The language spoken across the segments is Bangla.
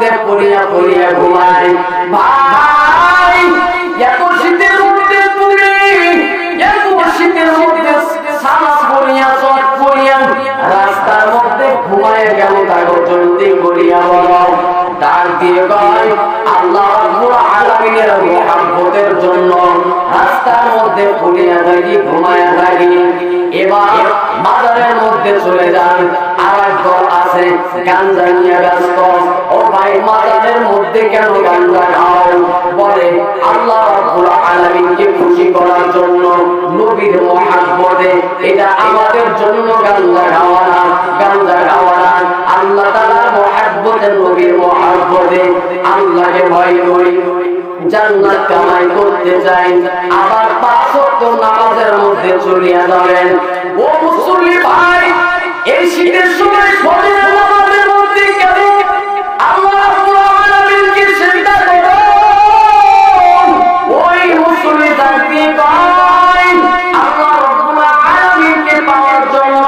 মধ্যে পড়িয়া পড়িয়া ঘুমায়। ভাই এত শীতের মধ্যে তুমি এত শীতের মধ্যে সারা পড়িয়া চট পড়িয়া রাস্তার মধ্যে ঘুমায় গেল, তাকে জলদি করিয়া বলো। ডাক দিয়ে কয় আল্লাহ রাব্বুল আলামিনের মহব্বতের জন্য রাস্তার মধ্যে পড়িয়া থাকি, ঘুমায়া থাকি। এবার বাজারের মধ্যে চলে যান, আর এক দল আছে গাঞ্জা নিয়ে ব্যস্ত। ও ভাই বাজারের মধ্যে কেন গাঞ্জা খাও? বলে আল্লাহ রাব্বুল আলামিনকে খুশি করার জন্য, নবীর মহব্বতে। এটা আমাদের জন্য গাঞ্জা খাওয়া না, গাঞ্জা খাওয়া না। আল্লাহ তাআলার মহব্বতে, নবীর মহব্বতে আল্লাহকে ভয় করি, জান্নাত কামাই করতে চাই, আবার 5 ওয়াক্ত নামাজের মধ্যে চলিয়া যাবেন। ও মুসলিম ভাই, এই শীতের সময় ফজরের নামাজের মধ্যে কেন আল্লাহ রাব্বুল আলামিনকে সিজদা করো? ওই মুসলিম জাতি ভাই আল্লাহ রাব্বুল আলামিনকে পাওয়ার জন্য,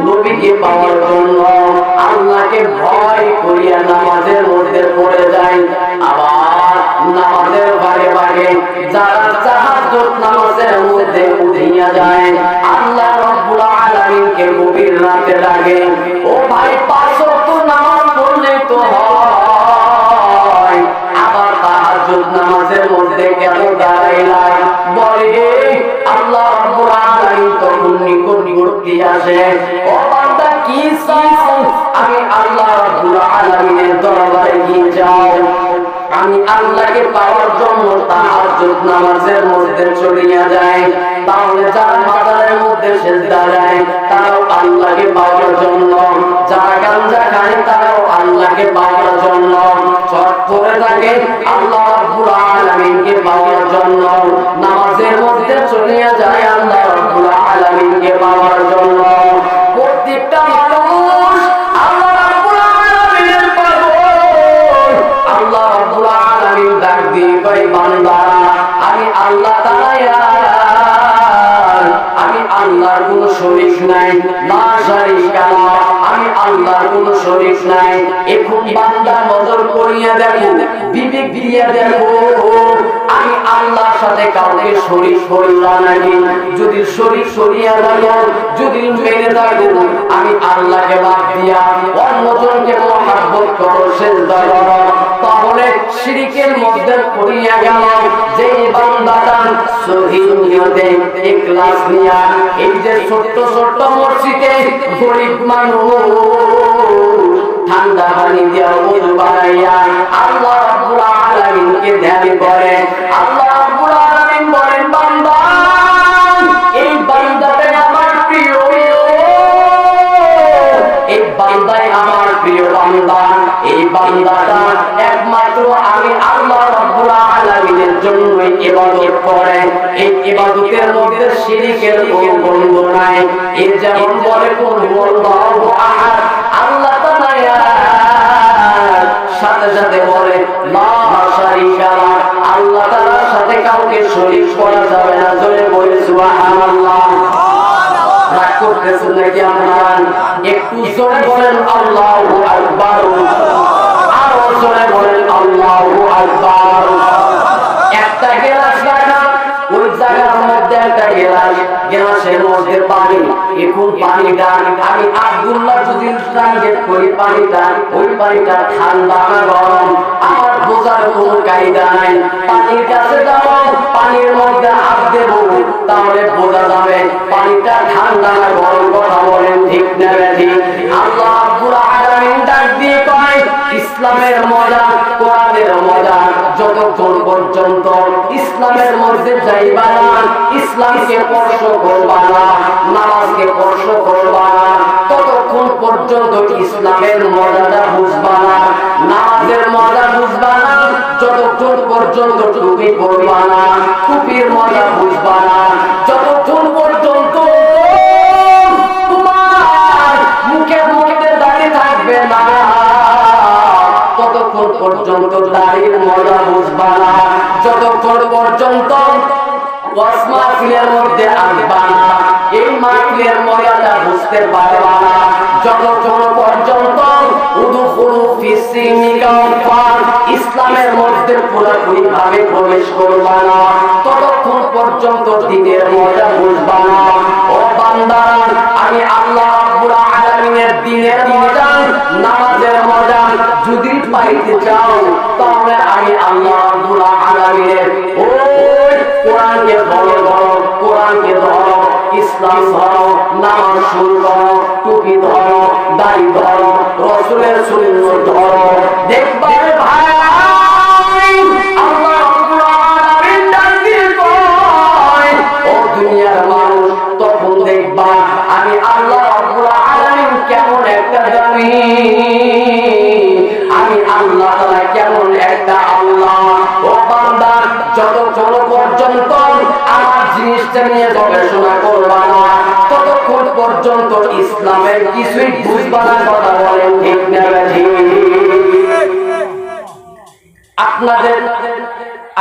নবীকে পাওয়ার জন্য আল্লাহকে ভয় করিয়া নামাজের মধ্যে পড়ে যায়। আবার নামাজের ভাগে ভাগে যারা তাহাজ্জুদ নামাজের মধ্যে উঠিয়া যায়, আল্লাহ রাব্বুল আলামিনকে গভীর রাতে ডাকে। ও ভাই 5 ওয়াক্ত নামাজ পড়লেই তো হয়, আবার তাহাজ্জুদ নামাজের মধ্যে কেন দাঁড়াইলাই? বলে আল্লাহ রাব্বুল আলামিন তখন নিকটবর্তী আসে। ও বান্দা কি চাও? আমি আল্লাহ রাব্বুল আলামিনের দরবারে গিয়ে যাও। আমি আল্লাহকে পাওয়ার জন্য তাহাজ্জুদ নামাজের মধ্যে চলিয়া যায়। তাহলে যারা বাজারের মধ্যে সিজদা দেয় তারাও আল্লাহকে পাওয়ার জন্য, যারা গাঞ্জা খায় তারাও আল্লাহকে পাওয়ার জন্য, চট করে থাকে আল্লাহ রাব্বুল আলামিনকে পাওয়ার জন্য, নামাজের মধ্যে চলিয়া যায় আল্লাহ রাব্বুল আলামিনকে পাওয়ার জন্য। প্রত্যেকটা মানুষ আল্লাহ রাব্বুল আলামিনের পাগল। আল্লাহ রাব্বুল আলামিন ডাক দিয়ে কয় বান্দা, আমি আল্লাহ তাআলা, আমি আল্লাহর কোনো শরীক নাই, লা শারীকা লাহু, আমি আল্লাহর কোনো শরীক নাই। এখন বান্দা নজর করিয়া দেখো, বিবেক দিয়া দেখো, আমি আল্লাহর সাথে কাউকে শরীক করিলাম নাকি? যদি শরীক করিয়া থাকো, যদি মেনে থাকো, আমি আল্লাহকে বাদ দিয়া অন্যজনকে মহব্বত করো, সিজদা করো, তাহলে শিরকের মধ্যে পড়িয়া গেল। যে বান্দাটা সহিহ নিয়তে ইখলাস নিয়া এই যে ছোট্ট ছোট্ট মসজিদে গরিব মানুষ ঠান্ডা পানি দিয়া ওযু বানাইয়া আল্লাহ রাব্বুল আলামিনকে ধ্যান করে, আল্লাহ রাব্বুল আলামিন বলেন বান্দা, এই বান্দাটা আমার প্রিয়, এই বান্দাই আমার প্রিয় বান্দা। এই বান্দাটা একমাত্র আমি আল্লাহ রাব্বুল আলামিনের জন্যই ইবাদত করে। এই ইবাদতের মধ্যে শিরকের কোনো গন্ধ নাই। এই যেমন বলে কুল হুয়াল্লাহু আহাদ, আল্লাহ তাআলা সাথে সাথে বলে লা শারীকা লাহু, আল্লাহ তাআলার সাথে কাউকে শরীক করা যাবে না। জোরে বলে সুবহানাল্লাহ। রাগ করতেছেন নাকি আপনারা? একটু জোরে বলেন আল্লাহু আকবার, আরো জোরে বলেন আল্লাহু আকবার। একটা গ্লাস রাখা, ওই জায়গার মধ্যে একটা গ্লাস, গ্লাসের মধ্যে পানি। এখন পানিটা আমি আব্দুল্লাহ যদি ট্রানজেট করি পানিটা, ওই পানিটা ঠান্ডা না গরম আমার বোঝার কোনো কায়দা নাই। পানির কাছে যাবো, পানির মধ্যে হাত দেবো, তাহলে বোঝা যাবে পানিটা ঠান্ডা না গরম। কথা বলেন ঠিক না ঠিক? আল্লাহ রাব্বুল আলামিন ডাক দিয়ে কয় ইসলামের মজা, কোরআনের মজা, যতক্ষণ পর্যন্ত ইসলামের মধ্যে যাইবা না, ইসলামকে স্পর্শ করবা না, নামাজকে স্পর্শ করবা না, ততক্ষণ পর্যন্ত ইসলামের মজাটা বুঝবা না, নামাজের মজা বুঝবা না, যতক্ষণ পর্যন্ত টুপি পরবা না, টুপির মজা বুঝবা না, যতক্ষণ পর্যন্ত তোমার মুখের মধ্যে দাড়ি থাকবে না, ততক্ষণ পর্যন্ত দাড়ির মজা বুঝবা না, যতক্ষণ পর্যন্ত মাহফিলের মধ্যে আসবা না, এই মাহফিলের মজাটা বুঝতে পারবা না, যতক্ষণ পর্যন্ত উদখুলু ফিস-সিলমি কাফা, ইসলামের মধ্যে পুরোপুরি ভাবে প্রবেশ করবা না ততক্ষণ পর্যন্ত দ্বীনের মজা বুঝবা না। ও বান্দারা, আমি আল্লাহ রাব্বুল আলামিনের দ্বীনের মজা, নামাজের মজা যদি পাইতে চাও তাহলে আমি আল্লাহ রাব্বুল আলামিনের ওই কোরআনকে ধরো, কোরআনকে ধরো, ইসলাম ধরো, নামাজ শুরু করো, টুপি ধরো, দাড়ি ধরো, রাসূলের সুন্নাত ধরো, দেখবা রে ভাই আল্লাহ রাব্বুল আলামিন ডাক দিয়ে কয়, ও দুনিয়ার মানুষ, তখন দেখবা আমি আল্লাহ রাব্বুল আলামিন কেমন একটা দামি, আমি আল্লাহ তাআলা কেমন একটা আল্লাহ। ও বান্দা, যতক্ষণ পর্যন্ত আমার জিনিসটা নিয়ে গবেষণা করবা না ততক্ষণ পর্যন্ত ইসলামের কিছুই বুঝবা না। কথা বলেন ঠিক না ঠিক?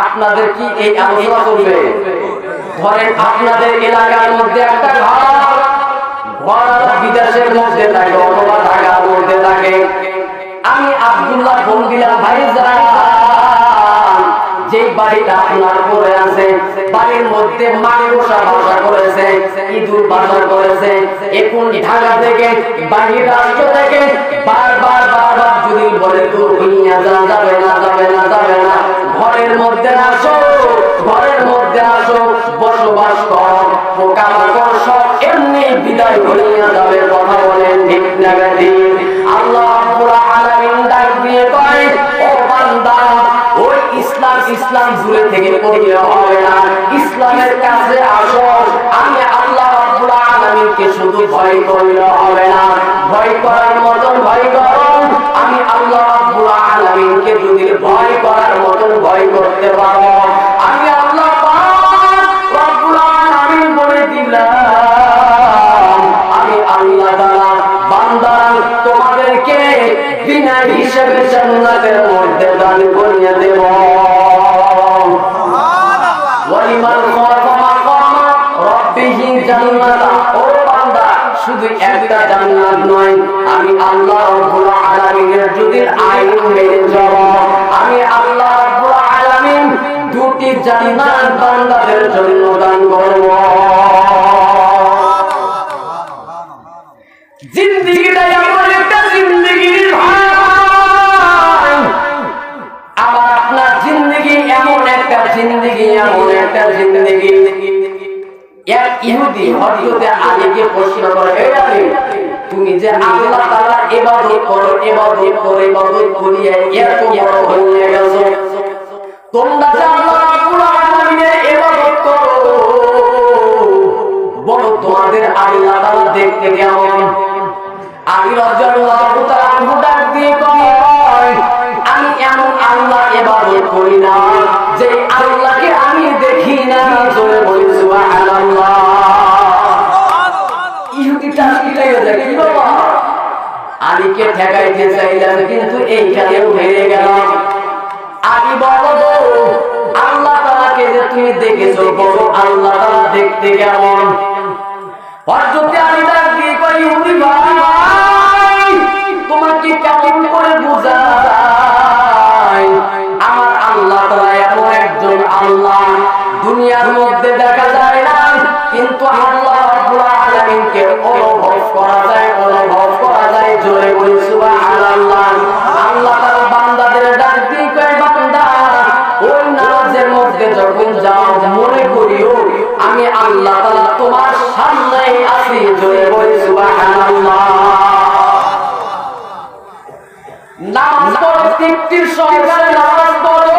আপনাদের কি এই আলোচনা করবে? ধরেন আপনাদের এলাকার মধ্যে একটা ঘর বিদেশের মধ্যে থাকে অথবা ঢাকার মধ্যে থাকে। আমি আব্দুল্লাহ ফোন দিলাম, ভাইজান যে বাড়িটা আপনার পড়ে আছে, বাড়ির মধ্যে মাকড়সা বাসা করেছে, ইঁদুর বাসা করেছে, এখন ঢাকা থেকে বাহির রাষ্ট্র থেকে বারবার যদি বলে তো হইয়া যাবে না, যাবে না, যাবে না, ঘরের মধ্যে আসো, ঘরের মধ্যে আসো, বসবাস কর, পোকামাকড় সব এমনি বিদায় হইয়া যাবে। কথা বলেন ঠিক না ঠিক? আল্লাহ রাব্বুল আলামিন ডাক দিয়ে কয়, ও বান্দা, ওই ইসলাম দূরে থেকে পড়লে হবে না, ইসলামের কাছে আসো। আমি আল্লাহ রাব্বুল আলামিনকে শুধু ভয় করলে হবে না, ভয় করার মতন ভয় করো। আমি আল্লাহ রাব্বুল আলামিনকে যদি ভয় করার মতন ভয় করতে পারো, আমি আল্লাহ পাক রাব্বুল আলামিন বলে দিলাম, আমি আল্লাহ তাআলা বান্দা তোমাদেরকে বিনা হিসাবে জান্নাতের মধ্যে দান করিয়ে দেব। ওয়ালিমান খাফা মাকামা রাব্বিহি জান্নাতা, ও বান্দা, শুধু একটা জান্নাত নয়, আমি আল্লাহ রাব্বুল আলামিনের যদি আইন মেনে চলো, আমি আল্লাহ রাব্বুল আলামিন দুটি জান্নাত বান্দাদের জন্য দান করব। জিন্দেগিটা এমন একটা জিন্দেগি ভাই, আবার আপনার জিন্দেগি এমন একটা জিন্দেগি, এমন একটা জিন্দেগি। এক ইহুদি হযরত আলীকে প্রশ্ন করে, হে আলী, তুমি যে আল্লাহ তাআলা ইবাদত করো, ইবাদত করে ইবাদত করিয়া এত বড় হয়ে গেছো, তোমরা যে আল্লাহ রাব্বুল আলামিনের ইবাদত করো, বলো তোমাদের আল্লাহ তাআলা দেখতে কেমন? আলী রাদিয়াল্লাহু তাআলা ডাক দিয়ে কয়, আমি এমন আল্লাহ ইবাদত করি না যে আল্লাহকে আমি দেখি না। জোরে বলি সুবহানাল্লাহ। ইহুদিটা শিখাইয়া যায় কি বাবা, আলীকে ঠেকাইতে চাইলাম কিন্তু এইখানেও হেরে গেলাম। আলী বলো, আল্লাহ তাআলাকে যে তুমি দেখেছো, বলো আল্লাহ তাআলা দেখতে কেমন? হযরত আলী ডাক দিয়ে কয়, ইহুদি ভাই, তোমাকে কেমন করে বুঝাই? আমার আল্লাহ তাআলা এমন একজন আল্লাহ দুনিয়ার মধ্যে দেখা যায় না, কিন্তু আল্লাহ রাব্বুল আলামিনকে অনুভব করা যায়, অনুভব করা যায়। জোরে বলি সুবহানাল্লাহ। আল্লাহ তাআলা বান্দাদের ডাক দিয়ে কয়, বান্দা, ওই নামাজের মধ্যে যখন যাও মনে করিও আমি আল্লাহ তাআলা তোমার সামনেই আছি। জোরে বলি সুবহানাল্লাহ। নামাজ পড়ো, তৃপ্তির সহকারে নামাজ পড়ো।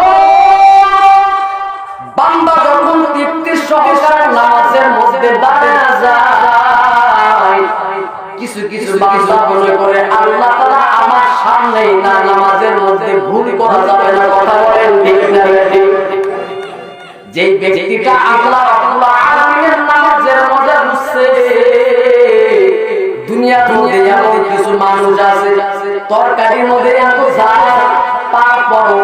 বান্দা যখন তৃপ্তির সহকারে নামাজের মধ্যে দাঁড়িয়ে যায়, কিছু কিছু বান্দা মনে করে আল্লাহ তাআলা আমার সামনেই না, নামাজের মধ্যে ভুল করা যাবে না। কথা বলেন ঠিক না ঠিক? যে ব্যক্তিটা আল্লাহ রাব্বুল আলামিনের নামাজের মজা বুঝছে, দুনিয়ার মধ্যে এমন কিছু মানুষ আছে তরকারির মধ্যে এত ঝাল, তারপরও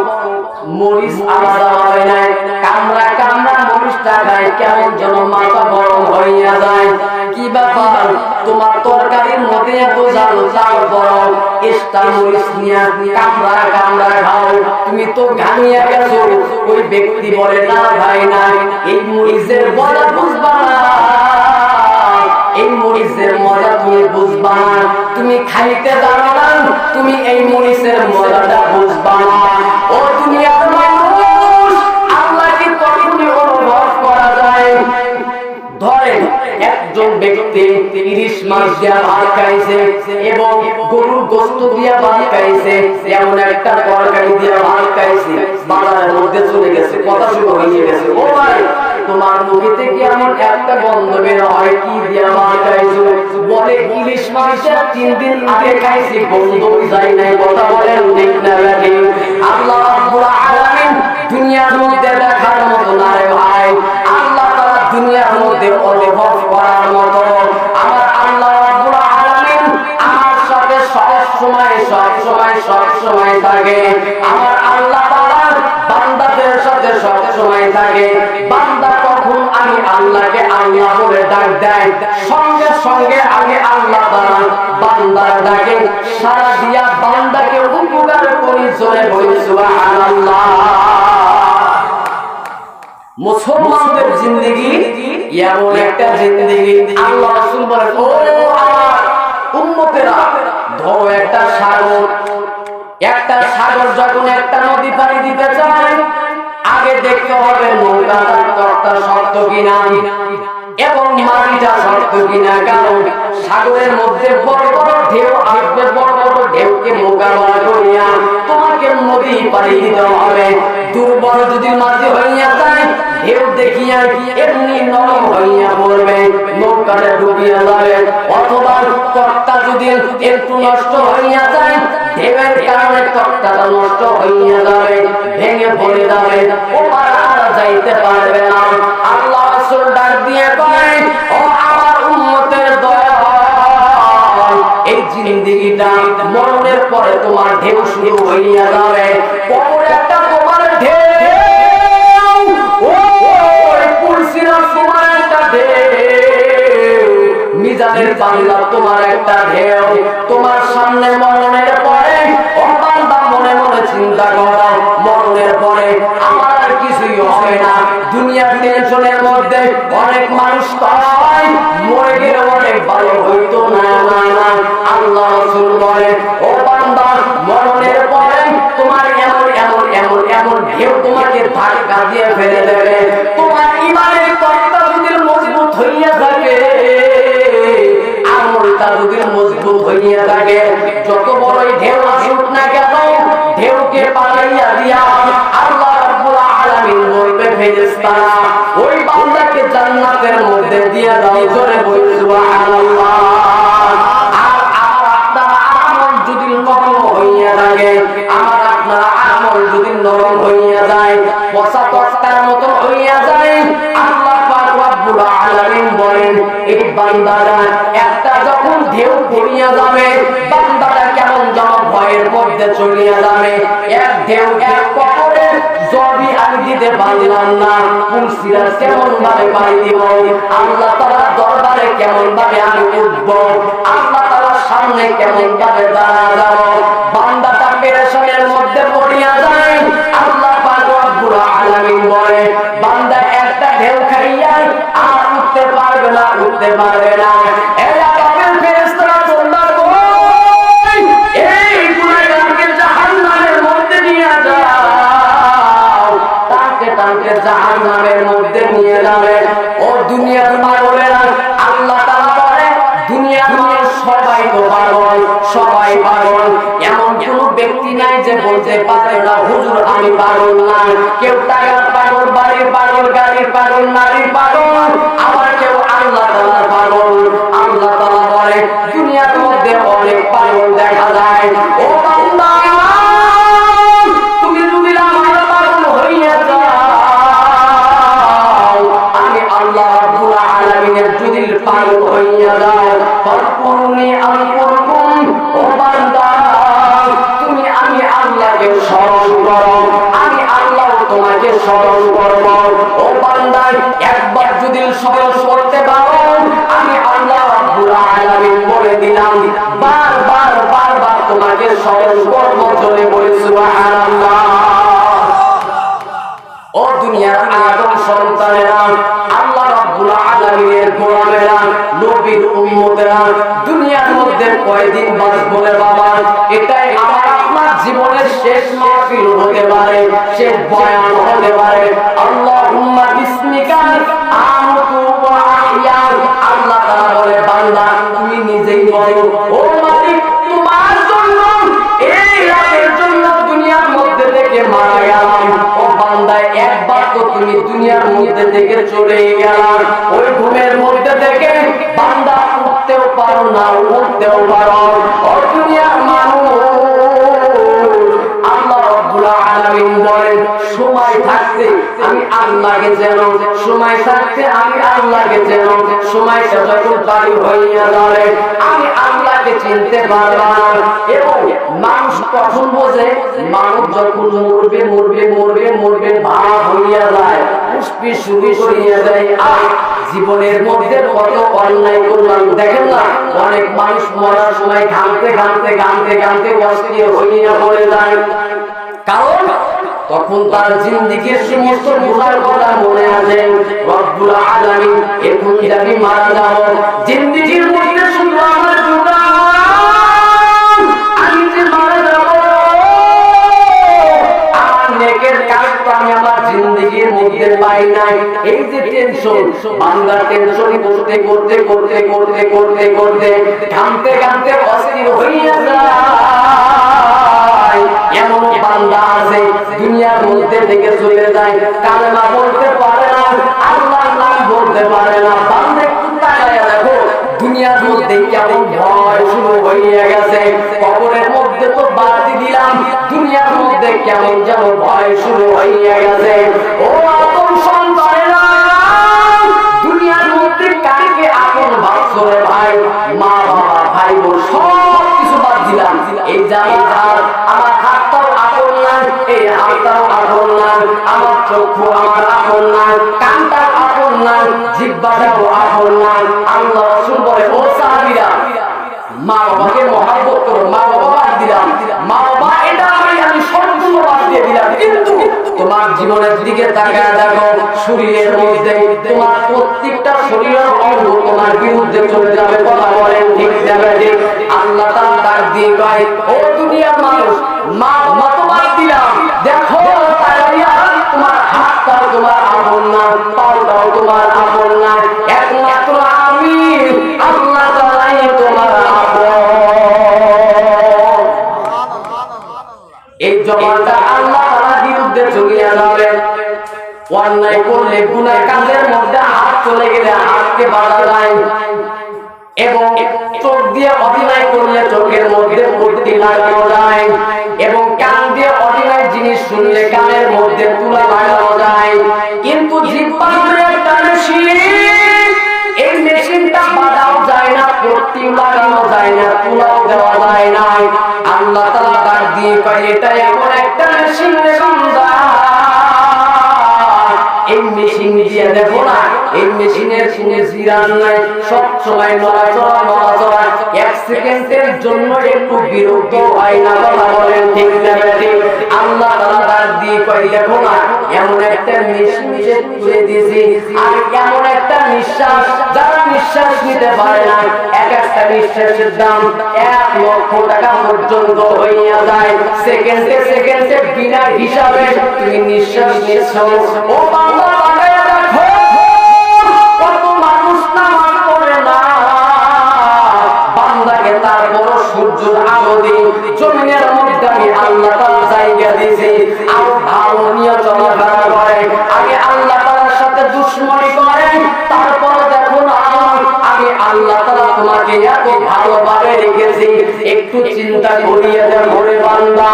মরিচ আলাদা হয় না, কামড়া কামড়া মরিচটা খায়, কেমন যেন মাথা গরম হইয়া যায়। কি ব্যাপার, তোমার তরকারি তরকারির মধ্যে এত জাল তারপর এক্সট্রা মরিচ নিয়ে কামড়া কামড়া খাও, তুমি তো ঘামিয়ে গেছো। ওই ব্যক্তি বলে না ভাই না, এই মরিচের মজা বুঝবা না, এই মরিচের মজা তুমি বুঝবা না, তুমি খাইতে জানো না, তুমি এই মরিচের মজাটা বুঝবা না। ও দুনিয়ার মানুষ, আল্লাহকে কখনই অনুভব করা যায়। ধরেন একজন ব্যক্তি 30 মাস দিয়া ভাত খাইছে এবং গরুর গোশত দিয়া ভাত খাইছে, এমন একটা তরকারি দিয়া ভাত খাইছে, বাজারের মধ্যে চলে গেছে, কথা শুরু হয়ে গেছে। ও ভাই, তোমার মুখে থেকে এমন একটা গন্ধ বের হয়, কি দিয়া ভাত খাইছো? বলে ইলিশ মাছের 3 দিন আগে খাইছি, গন্ধ যায় নাই। কথা বলেন ঠিক না লাগে? আল্লাহ রাব্বুল আলামিন দুনিয়ার মধ্যে দেখার মতো না রে ভাই, আল্লাহ তাআলা দুনিয়ার মধ্যে অনুভব করার মতো। আমার আল্লাহ রাব্বুল আলামিন আমার সাথে সব সময় থাকে। আমার আল্লাহ তাআলা বান্দাদের সাথে সব সময় থাকে। বান্দা কখন আমি আল্লাহকে আল্লাহ বলে ডাক দেয়, সঙ্গে সঙ্গে আমি আল্লাহ তাআলা বান্দার ডাকে সাড়া দিয়া বান্দাকে উপকার করি। জোরে বলি সুবহানাল্লাহ। মুসলমানদের জিন্দেগি এমন একটা জিন্দেগি, আল্লাহ রাসূল বলেন, ও আমার উম্মতেরা, ধরো একটা সাগর যখন একটা নদী পানি দিতে চায়, আগে দেখতে হবে নৌকাটার তরটা শক্ত কিনা এবং মাটিটা শক্ত কিনা। কারণ সাগরের মধ্যে বড় বড় ঢেউ আসবে, বড় বড় ঢেউকে মোকাবেলা করিয়া তোমাকে নদী পানি দিতে হবে। দুর্বল যদি মাটি হইয়া যায়, ঢেউ দেখিয়া এমনি নরম হইয়া পড়বে, নৌকাটা ডুবিয়া যাবে। অথবা তরটা যদি একটু নষ্ট হইয়া যায়, ঢেউয়ের কারণে তরটাটা নষ্ট হইয়া যাবে, ভেঙে পড়ে যাবে, ওপার আর যাইতে পারবে না। আল্লাহ রাসূল ডাক দিয়ে কয়, ও আমার উম্মতের দয়া, এই জিন্দেগিটা মরণের পরে তোমার ঢেউ শুরু হইয়া যাবে। কবর একটা তোমার ঢেউ, ওই কুরসির তোমার একটা ঢেউ, মিজানের বাংলা তোমার একটা ঢেউ। তোমার সামনে মরণের পরে ও বান্দা মনে মনে চিন্তা করো, মরণের পরে আমার আর কিছুই হবে না। দুনিয়ার টেনশনের মধ্যে অনেক মানুষ কয় মরে গেলে অনেক ভালো হইতো না। আল্লাহ রাসূল বলে, ও বান্দা, মরণের পরে তোমার এমন এমন এমন এমন ঢেউ তোমাকে ধাক্কা দিয়ে ফেলে দেবে। তোমার ইমানের তত্ত্ব যদি মজবুত হইয়া থাকে, আমলটা যদি মজবুত হইয়া থাকে, যত বড়ই ঢেউ আসুক না কেন, ঢেউকে পালাইয়া দিয়া আল্লাহ রাব্বুল আলামিন বলবে, ফেরেশতারা ওই বান্দাকে জান্নাতের মধ্যে দিয়া দাও। জোরে বলি সুবহানাল্লাহ। আর আপনার আমল যদি নরম হইয়া থাকে, আমার আপনার আমল যদি নরম হইয়া যায়, পচা তক্তার মতো হইয়া যায়, আল্লাহ পাক রব্বুল আলামিন বলেন, এই বান্দারা একটা যখন ঢেউ পড়িয়া যাবে, বান্দাটা কেমন যেন ভয়ের মধ্যে চলিয়া যাবে। এক ঢেউ এক কবরে জবি আমি দিতে পারলাম না, কুরসিরা কেমন ভাবে পানি দিব, আল্লাহ তাআলার দরবারে কেমন ভাবে আমি উঠব, আল্লাহ তাআলার সামনে কেমন ভাবে দাঁড়া যাব। বান্দাটা পেরেশানির মধ্যে পড়িয়া যায়। আল্লাহ পাক রব্বুল আলামিন বলে, বান্দা একটা ঢেউ খাইয়া আর উঠতে পারবে না, উঠতে পারবে না। এই আকাশের ফেরেশতারা তোমরা কই, এই গুনাহগারকে জাহান্নামের মধ্যে নিয়ে যাও, তাকে তাকে জাহান্নামের মধ্যে নিয়ে যাবে। ও দুনিয়ার পাগলেরা, আল্লাহ তাআলা বলে, দুনিয়ার মানুষ সবাই তো পাগল, সবাই পাগল। এমন কোন ব্যক্তি নাই যে বলতে পারে না হুজুর আমি পাগল না। কেউ টাকার পাগল, বাড়ির পাগল, গাড়ির পাগল, নারীর পাগল, আবার কেউ আল্লাহ তাআলার পাগল। আল্লাহ তাআলা বলে, দুনিয়ার মধ্যে অনেক পাগল দেখা যায়। ও বান্দা, তুমি যদি আমার পাগল হইয়া যাও, আমি আল্লাহ রাব্বুল আলামিনের যদি পাগল হইয়া যাও, ফাকুরনি আনকুম, ও বান্দা, তুমি আমি আল্লাহকে স্মরণ করো, আমি আল্লাহ তোমাকে স্মরণ করব। ও বান্দা, একবার যদি স্মরণ করতে পারো, আমি আল্লাহ রাব্বুল আলামিন বলে দিলাম দিলাম, বারবার বারবার তোমাকে স্মরণ করব, চলে বলি সুবহানাল্লাহ। ও দুনিয়ার আদম সন্তানেরা, আল্লাহ রাব্বুল আলামিনের গোলামেরা, নবীর উম্মতেরা, দুনিয়ার মধ্যে কয়দিন বাঁচবো রে বাবা? এটাই আমার আপনার জীবনের শেষ মাহফিল হতে পারে, শেষ বয়ান হতে পারে। আল্লাহুম্মা বিসমিকা আমুতু ওয়া আহইয়া। আল্লাহ তাআলা বলে, বান্দা তুমি নিজেই বলো, ও মালিক তোমার জন্য এই রাতের জন্য দুনিয়ার মধ্যে থেকে মারা গেলাম। ও বান্দা একবার তো তুমি দুনিয়ার মধ্যে থেকে চলে গেলা, ওই ঘুমের মধ্যে থেকে বান্দা উঠতেও পারো না, উঠতেও পারো। ও দুনিয়ার মানুষ, আল্লাহ রাব্বুল আলামিন বলেন, সময় থাকতে আমি আল্লাহকে যেন, সময় থাকতে আমি আল্লাহকে যেন, সময়টা যখন পারি হইয়া যাবে আমি আল্লাহকে চিনতে পারব না। এবং মানুষ কখন বোঝে? মানুষ যখন মরবে মরবে মরবে মরবে ভাব হইয়া যায়, পুষ্পি শুরু করিয়া যায়, আর জীবনের মধ্যে কত অন্যায় করলাম। দেখেন না, অনেক মানুষ মরার সময় ঘামতে ঘামতে ঘামতে ঘামতে অস্থির হইয়া পড়ে যায়, কারণ তখন তার জিন্দেগীর সমস্ত গুনার কথা মনে আসে। রব্বুল আলামিন, এখন আমি মারা যাব, জিন্দেগীর মধ্যে শুধু আমার গুনাহ, আমি যে মারা যাব, আমার নেকের কাজ তো আমি আমার জিন্দেগীর মধ্যে পাই নাই। এই যে টেনশন, বান্দার টেনশন করতে করতে করতে করতে করতে করতে ঘামতে ঘামতে অস্থির হইয়া যায়। এমন বান্দা আছে দুনিয়ার মধ্যে থেকে চলে যায়, কালেমা বলতে পারে না, আল্লাহর নাম বলতে পারে না। বান্দা একটু তাকায়া দেখো, দুনিয়ার মধ্যে কেমন ভয় শুরু হইয়া গেছে। কবরের মধ্যে তো বাতি দিলাম, দুনিয়ার মধ্যে কেমন যেন ভয় শুরু হইয়া গেছে। ও আপন সন্তানেরা, দুনিয়ার মধ্যে কাকে আপন ভাবছো রে ভাই? মা বাবা ভাই বোন সব কিছু বাদ দিলাম। এই জায়গা আমার হাতটাও আপন না, এই হাতটাও আপন না, আমার চক্ষু আমার আপন না, কানটাও আপন না, জিহ্বাটাও আপন না। আল্লাহ রাসূল বলে, ও সাহাবীরা, মা বাবাকে মহব্বত করো। মা বাবা বাদ দিলাম, মা বাবা এটা আমি সম্পূর্ণ বাদ দিয়ে দিলাম, কিন্তু তোমার জীবনের দিকে তাকায় দেখো, শরীরের মধ্যে তোমার প্রত্যেকটা শরীরের অঙ্গ তোমার বিরুদ্ধে চলে যাবে। কথা বলেন ঠিক যাবে? আল্লাহ তাআলা ডাক দিয়ে কয়, ও দুনিয়ার মানুষ, মা বাবা তো বাদ দিলাম, দেখো তাকাইয়া তোমার হাতটাও তোমার আপন না, পাওটাও তোমার আপন না, একমাত্র আমি আল্লাহ তাআলাই তোমার আপন। এই জবানটা আল্লাহ তাআলার বিরুদ্ধে চলিয়া যাবে। অন্যায় করলে, গুনাহ কাজের মধ্যে হাত চলে গেলে হাতকে বাধা যায়, এবং চোখ দিয়ে অন্যায় করলে চোখের মধ্যে পট্টি লাগানো যায়, এবং কান দিয়ে অন্যায় জিনিস শুনলে কানের মধ্যে তুলা লাগানো যায়। কিন্তু জিহ্বা হলো একটা মেশিন, এই মেশিনটা বাঁধাও যায় না, পট্টি লাগানো যায় না, তুলাও দেওয়া যায় না। আল্লাহ তাআলা ডাক দিয়ে কয়, এটা এমন একটা মেশিন রে বান্দা, এই মেশিন দিয়ে দেখো না, এই মেশিনের কোনো জিরান নাই, সব সময় নড়াচড়া নড়াচড়া, এক সেকেন্ডের জন্য একটু বিরক্ত হয় না। কথা বলেন ঠিক না বেঠিক? আল্লাহ তাআলা ডাক দিয়ে কয়, দেখো না, এমন একটা মেশিন তুলে দিয়েছি, আর এমন একটা নিঃশ্বাস, যারা নিঃশ্বাস নিতে পারে না, এক একটা নিঃশ্বাসের দাম 1 লক্ষ টাকা পর্যন্ত হইয়া যায়। সেকেন্ডে সেকেন্ডে বিনা হিসাবে তুমি নিঃশ্বাস নিচ্ছ। ও বান্দা, তাকায়া দেখো, কত মানুষ নামাজ পড়ে না, বান্দাকে তার বড় সূর্যের আলো দিই, জমিনের মধ্যে আমি আল্লাহ তাআলা জায়গা দিয়েছি, আর ভালো নিয়ে চলাফেরা করে, আগে আল্লাহ তাআলার সাথে দুশমনি করে, তারপর দেখো না আমি আল্লাহ তাআলা তোমাকে এত ভালোভাবে রেখেছি। একটু চিন্তা করিয়ে দেখো রে বান্দা,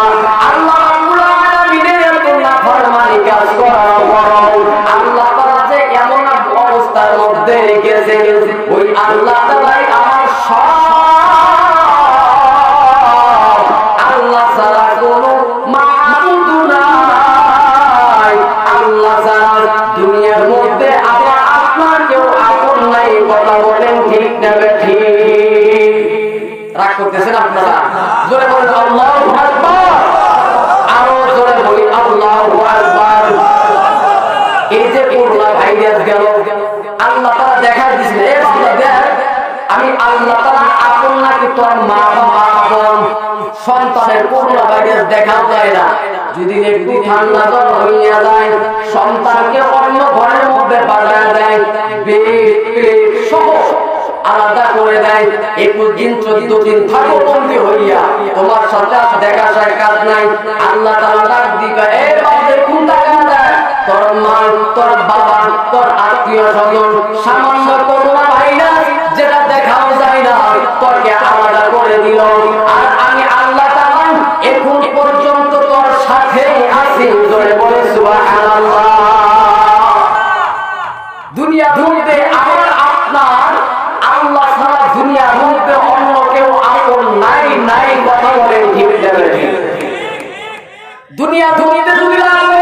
আল্লাহ রাব্বুল আলামিনের এত নাফরমানি কাজ করার পরও আল্লাহ তাআলা যে এমন অবস্থার মধ্যে রেখেছে, ওই আল্লাহ তাআলাই আমার সব, আল্লাহ ছাড়া কোনো মাবুদ নাই, আল্লাহ ছাড়া দুনিয়ার মধ্যে আবার আপনার কেউ আপন নাই। কথা বলেন ঠিক না বেঠিক? মা বোন সন্তানের করোনা ভাইরাস দেখা যায় না, যদি একটু ঠান্ডা জ্বর হইয়া যায় সন্তানকে অন্য ঘরের মধ্যে পাঠায় দেয়, সহ আলাদা করে দেয়। একটু দিন 14 দিন থাকো বন্দী হইয়া, তোমার সাথে দেখা যায় কাজ নাই। আল্লাহ তাআলা ডাক দিবে, এ বান্দা কোন টাকা দেয়, তোর মা, তোর বাবা, তোর আত্মীয় স্বজন সামান্য করোনা ভাইরাস যেটা দেখাও যায় না তোকে আলাদা করে দিল, আর আমি আল্লাহ তাআলা এখন পর্যন্ত তোর সাথে আছি। জোরে বলে সুবহানাল্লাহ। দুনিয়া মধ্যে আমার আপনার আল্লাহ ছাড়া দুনিয়ার মধ্যে অন্য কেউ আপন নাই, নাই কথা বলে ঠিক যাবে। দুনিয়া দুনিয়াতে যদি লাগবে,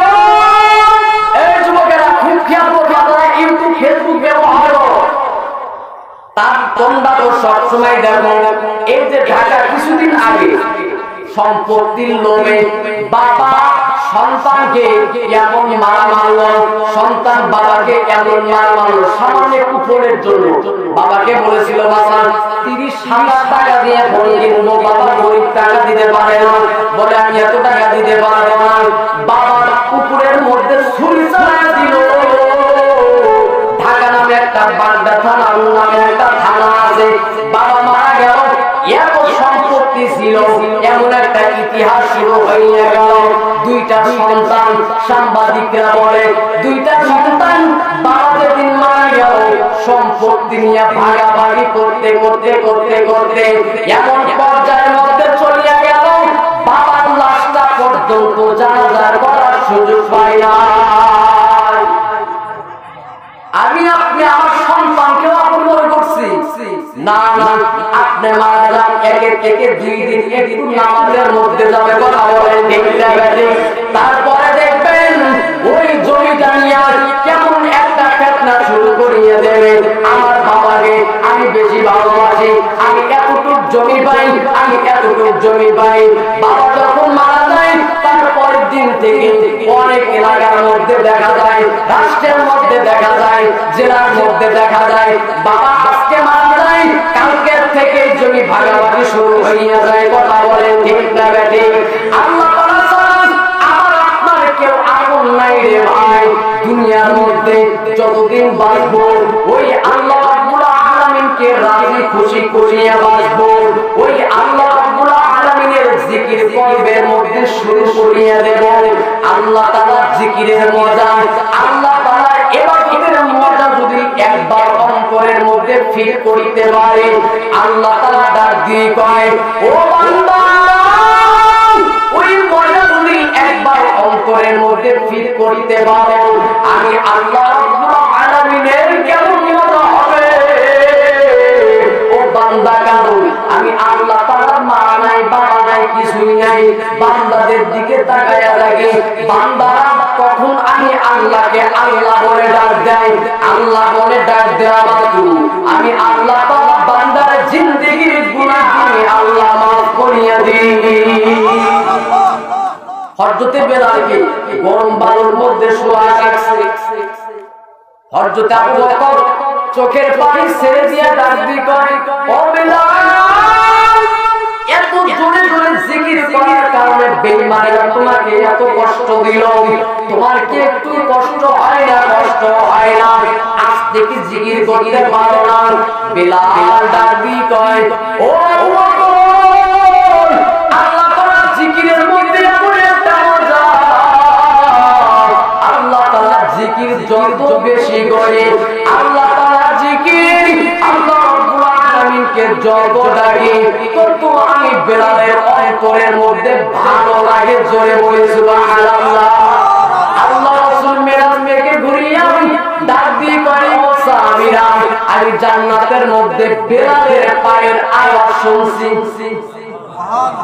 এই যুবকেরা খুব খেয়াল করবে, আপনারা ইউটিউব ফেসবুক ব্যবহার তার তোমরা তো সবসময় দেখো, এই যে ঢাকা কিছুদিন আগে সম্পত্তির লোভে বাবা সন্তানকে এমন মারা মারলো, সন্তান বাবাকে এমন মারা মারলো সামান্য কুপনের জন্য। বাবাকে বলেছিল বাবা 30,000 টাকা দিয়ে ফোন কিনবো, বাবা গরিব টাকা দিতে পারে না, বলে আমি এত টাকা দিতে পারবো না। বাবা কুকুরের মধ্যে ছুরি চালায় দিল। ঢাকা নামে একটা বাগদা থানা নামে একটা থানা আছে, বাবা মারা গেল, এত সম্পত্তি ছিল, এমন একটা ইতিহাস শুরু হয়ে গেল। দুইটা সন্তান, সাংবাদিকরা বলে দুইটা সন্তান বাবা যেদিন মারা গেল সম্পত্তি নিয়ে ভাগাভাগি করতে করতে করতে করতে এমন পর্যায়ের মধ্যে চলিয়া গেল বাবার লাশটা পর্যন্ত জানাজা করার সুযোগ পায় না। আমি আপনি আমার সন্তানকেও আপন মনে করছি না, না আপনি মারা যান একের থেকে 2 দিন একটু নামাজের মধ্যে যাবে, কথা বলেন ঠিক জায়গাতে। তারপরে দেখবেন ওই জমিটা নিয়ে কেমন একটা ফেতনা শুরু করিয়ে দেবে। আমার বাবাকে আমি বেশি ভালোবাসি, আমি এতটুক জমি পাই, আমি এতটুক জমি পাই। বাবা যখন মারা যায় তারপরের দিন থেকে অনেক এলাকার মধ্যে দেখা যায়, রাষ্ট্রের মধ্যে দেখা যায়, জেলার মধ্যে দেখা যায়, বাবা আজকে মারা যায় কালকের থেকে জমি ভাগাভাগি শুরু হইয়া যায়, কথা বলেন ঠিক না বেঠিক? আল্লাহ তাআলা আমার আপনার কেউ আপন নাই রে ভাই। দুনিয়ার মধ্যে যতদিন বাঁচবো ওই আল্লাহ রাব্বুল আলামিনকে রাজি খুশি করিয়া বাঁচবো, ওই আল্লাহ রাব্বুল আলামিনের জিকির কলবের মধ্যে শুরু করিয়া দেব। আল্লাহ তাআলার জিকিরের মজা, আল্লাহ তাআলার ইবাদতের মজা যদি একবার অন্তরের মধ্যে ফিল করিতে পারে, আল্লাহ তাআলা ডাক দিয়ে কয়, ও বান্দা ওই মজা যদি একবার অন্তরের মধ্যে ফিল করিতে পারো, আমি আল্লাহ রাব্বুল আলামিনের কেমন মজা হবে। ও বান্দা কারো আমি আল্লাহ তাআলা মা নাই বাবা নাই কিছুই নাই, বান্দাদের দিকে তাকায়া লাগে, বান্দারা তখন আমি আল্লাহকে আল্লাহ বলে ডাক দেয়, আল্লাহ বলে ডাক দেওয়া মাত্র আমি আল্লাহ তাআলা বান্দার জিন্দেগির গুনাহ আমি আল্লাহ মাফ করিয়া দিই। হযরতে বেলালকে গরম বালুর মধ্যে শোয়া রাখছে, হযরতে আবু বকর চোখের পানি ছেড়ে দিয়া ডাক দিয়ে কয়, ও বেলাল এত জোরে জোরে জিকির করার কারণে বেঈমানেরা তোমাকে এত কষ্ট দিল, তোমার কি একটু কষ্ট হয় না? কষ্ট হয় না? আস্তে কি জিকির করতে পারো না? বেলাল ডাক দিয়ে কয়, ও বকর আল্লাহ তাআলা জিকিরের মধ্যে এমন একটা মজা, আল্লাহ তাআলা জিকির যত বেশি করে, আল্লাহ তাআলা জিকির আল্লাহ রাব্বুল আলামিনকে যত ডাকে তত আমি বেলালের অন্তরের মধ্যে ভালো লাগে। জোরে বলে সুবহানাল্লাহ। আল্লাহ রাসূল মেরাজ মেঘে ঘুরিয়া ডাক দিয়ে কয়, ও সাহাবীরা আমি জান্নাতের মধ্যে বেলালের পায়ের আওয়াজ শুনছি।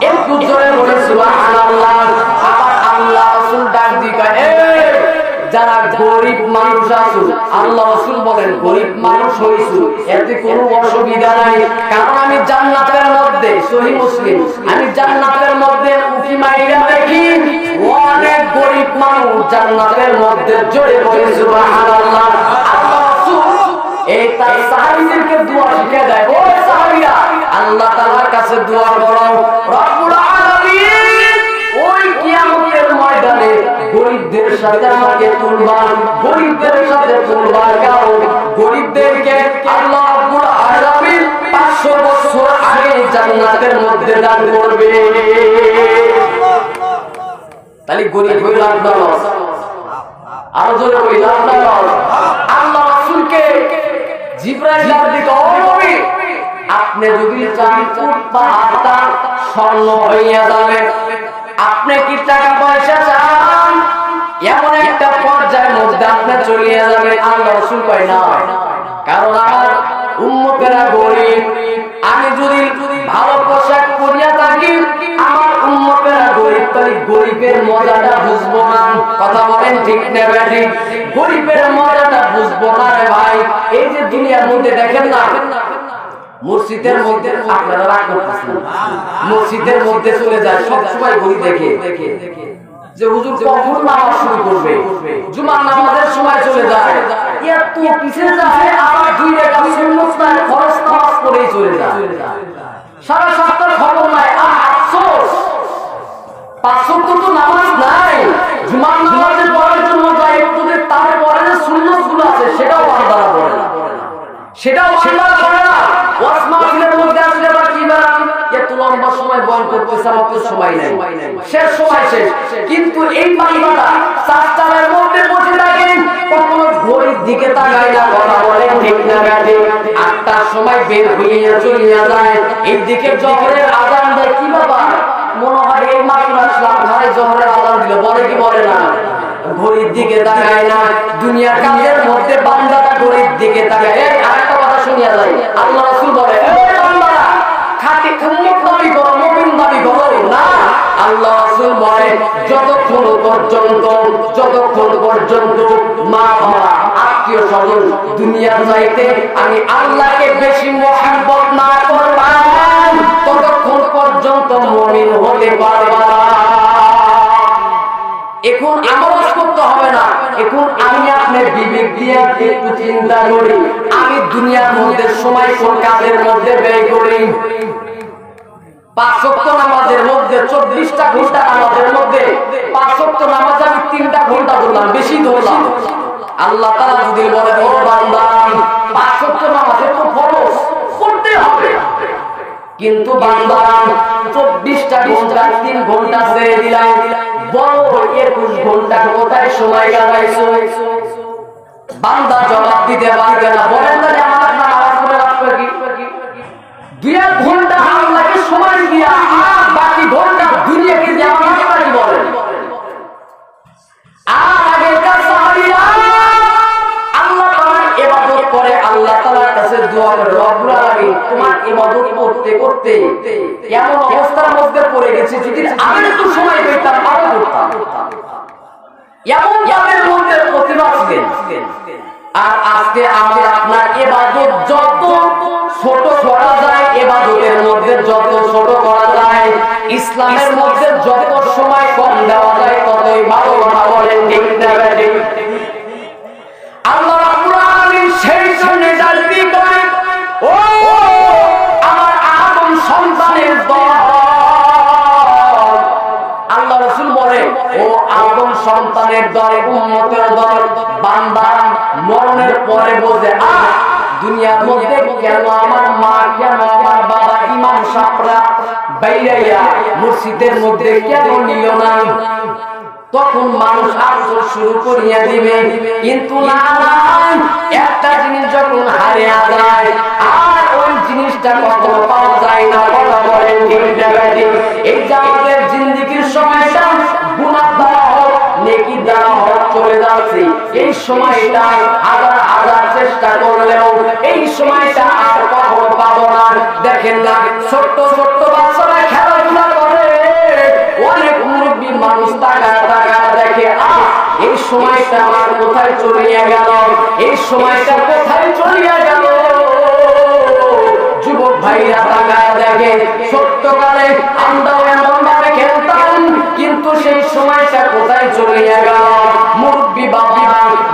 একটু জোরে বলে সুবহানাল্লাহ। আবার আল্লাহ রাসূল ডাক দিয়ে কয়, যারা গরিব মানুষ আছো, আল্লাহ রাসূল বলেন গরিব মানুষ হইছো এতে কোনো অসুবিধা নাই, কারণ আমি জান্নাতের মধ্যে, সহিহ মুসলিম, আমি জান্নাতের মধ্যে উকি মাইরা দেখি অনেক গরিব মানুষ জান্নাতের মধ্যে। জোরে বলে সুবহানাল্লাহ। আল্লাহ রাসূল এই তার সাহাবীদেরকে দোয়া শিখিয়ে দেয়, ও সাহাবীরা আল্লাহ তাআলার কাছে দোয়া করো, রব্বুল আলামিন ওই কিয়ামতের ময়দানে গরিবদের সাথে আমাকে তুলবা, গরিবদের সাথে তুলবা। কারণ গরিবদেরকে আল্লাহ রব্বুল আলামিন 500 বছর আগে জান্নাতের মধ্যে দান করবে। তাহলে গরিব হইল আল্লাহ, আরো জোরে বলি আল্লাহ। আল্লাহ রাসূলকে জিবরাইল দিকে, ও নবী, আপনি যদি চান পাহাড়টা স্বর্ণ হইয়া যাবে, আপনি কি টাকা পয়সা চান, এমন একটা পর্যায়ের মধ্যে আপনি চলিয়ে যাবেন। আল্লাহ রাসূল কয় না, কারণ আমার উম্মতেরা গরিব, আমি যদি ভালো পোশাক পরিয়া থাকি, আমার উম্মতেরা গরিব, তাহলে গরিবের মজাটা বুঝবো না। কথা বলেন ঠিক না বেঠিক? গরিবের মজাটা বুঝবো না রে ভাই। এই যে দুনিয়ার মধ্যে দেখেন না, মসজিদের মধ্যে আপনারা রাগ করতেছেন, মসজিদের মধ্যে চলে যায় সব সময় ঘড়ি দেখে যে হুজুর কখন নামাজ শুরু করবে, জুমার নামাজের সময় চলে যায়, এত পিছিয়ে যায়, আবার 2 রাকাত সুন্নাত নাই, ফরজ নামাজ পড়েই চলে যায়, সারা সপ্তাহ খবর নাই। আফসোস, 5 ওয়াক্ত তো নামাজ নাই, জুমার নামাজের পড়ার জন্য যায়, একটু যে তারপরে যে সুন্নাতগুলো আছে সেটাও বান্দারা পড়ে না, সেটাও বান্দারা পড়ে না। ওয়াজ মাহফিলের মধ্যে আসলে আবার কি না, এত লম্বা সময় বয়ান করতেছে, আমার তো সময় নাই, শেষ সময় শেষ। কিন্তু এই বান্দাটা চারটার মধ্যে বসে থাকে, কখনো ঘড়ির দিকে তাকায় না। কথা বলেন ঠিক না বেঠিক? 8টার সময় বের হইয়া চলিয়া যায়, এই দিকে জোহরের আযান দেয়। কি বাবা, মনে হয় এই মাত্র আসলাম, ভাই জোহরের আযান দিল, বলে কি বলে না? ঘড়ির দিকে তাকায় না। দুনিয়ার কাজের মধ্যে বান্দাটা ঘড়ির দিকে তাকায়। এই আরেকটা কথা শুনিয়া যায়, আল্লাহ রাসূল বলে, এই বান্দারা খাঁটি উম্মত দাবি করো, মুমিন দাবি করো না। আল্লাহ রাসূল বলে, যতক্ষণ পর্যন্ত মা বাবা আত্মীয় স্বজন দুনিয়ার চাইতে আমি আল্লাহকে বেশি মহব্বত না করবা, ততক্ষণ পর্যন্ত মুমিন হতে পারবা না। এখন আমল করতে হবে না, এখন আমি আপনার বিবেক দিয়ে একটু চিন্তা করি, আমি দুনিয়ার মধ্যে সময় কোন কাজের মধ্যে ব্যয় করি। 5 ওয়াক্ত নামাজের মধ্যে 24টা ঘন্টা নামাজের মধ্যে 5 ওয়াক্ত নামাজ আমি 3টা ঘন্টা ধরলাম, বেশি ধরলাম। আল্লাহ তাআলা যদি বলে, ও বান্দা 5 ওয়াক্ত নামাজে তো ফরজ করতে হবে, কিন্তু বান্দা 24টা ঘন্টা 3 ঘন্টা ছেড়ে দিলাম, বড় 21 ঘন্টা কোথায় সময় কাটাইছো? বান্দা জবাব দিতে পারবে না। বলেন না আমার নামাজ পড়ে আসবে কি? 2 ঘন্টা আল্লাহকে সময় দিয়া আর বাকি ঘন্টা দুনিয়াকে দিয়ে আমার কি বলেন? আর আগেকার সাহাবীরা আল্লাহ তাআলার ইবাদত করে, আল্লাহ তাআলার কাছে দোয়া করে, রব্বুল আলামিন তোমার ইবাদত করতে করতে এমন অবস্থার মধ্যে পড়ে গেছি, যদি আমি একটু সময় পেতাম আরো করতাম। এমন কাজের মধ্যে প্রতিভা ছিলেন। আর আজকে আমি আপনার ইবাদত যত ছোট করা যায়, ইবাদতের মধ্যে যত ছোট করা যায়, ইসলামের মধ্যে যত সময় কম দেওয়া যায়, ততই ভালো। কথা বলেন ঠিক না বেঠিক? আল্লাহ রাব্বুল আলামিন সেই জন্য জাতি করে, ও আমার আদম সন্তানের দল, আল্লাহ রাসূল বলে, ও আদম সন্তানের দল, উম্মতের দল, বান্দা মরণের পরে বোঝে, দুনিয়ার মধ্যে কেন আমার মা, কেন আমার বাবা ইমাম সাহেবরা বাইরাইয়া মসজিদের মধ্যে কেন নিল না? তখন মানুষ আফসোস শুরু করিয়া দিবে। কিন্তু না, একটা জিনিস যখন হারিয়ে যায় আর ওই জিনিসটা কখনো পাওয়া যায় না। কথা বলেন ঠিক না বেঠিক? এই যে আমাদের জিন্দেগির সময়টা গুনাহ দ্বারা হোক, নেকি দ্বারা হোক চলে যাচ্ছে, এই সময়টা হাজার চেষ্টা করলেও এই সময়টা আর কখনো পাবো না। দেখেন না, ছোট্ট ছোট্ট বাচ্চারা খেলাধুলা করে, অনেক মুরব্বী মানুষ টাকা দেখে, এই সময়টা আমার কোথায় চলিয়া গেল, এই সময়টা কোথায় চলিয়া গেল। যুবক ভাইরা টাকা দেখে, ছোট্টকালে আমরাও এমন ভাবে খেলতাম, কিন্তু সেই সময়টা কোথায় চলিয়া গেল। মুরব্বী বাবা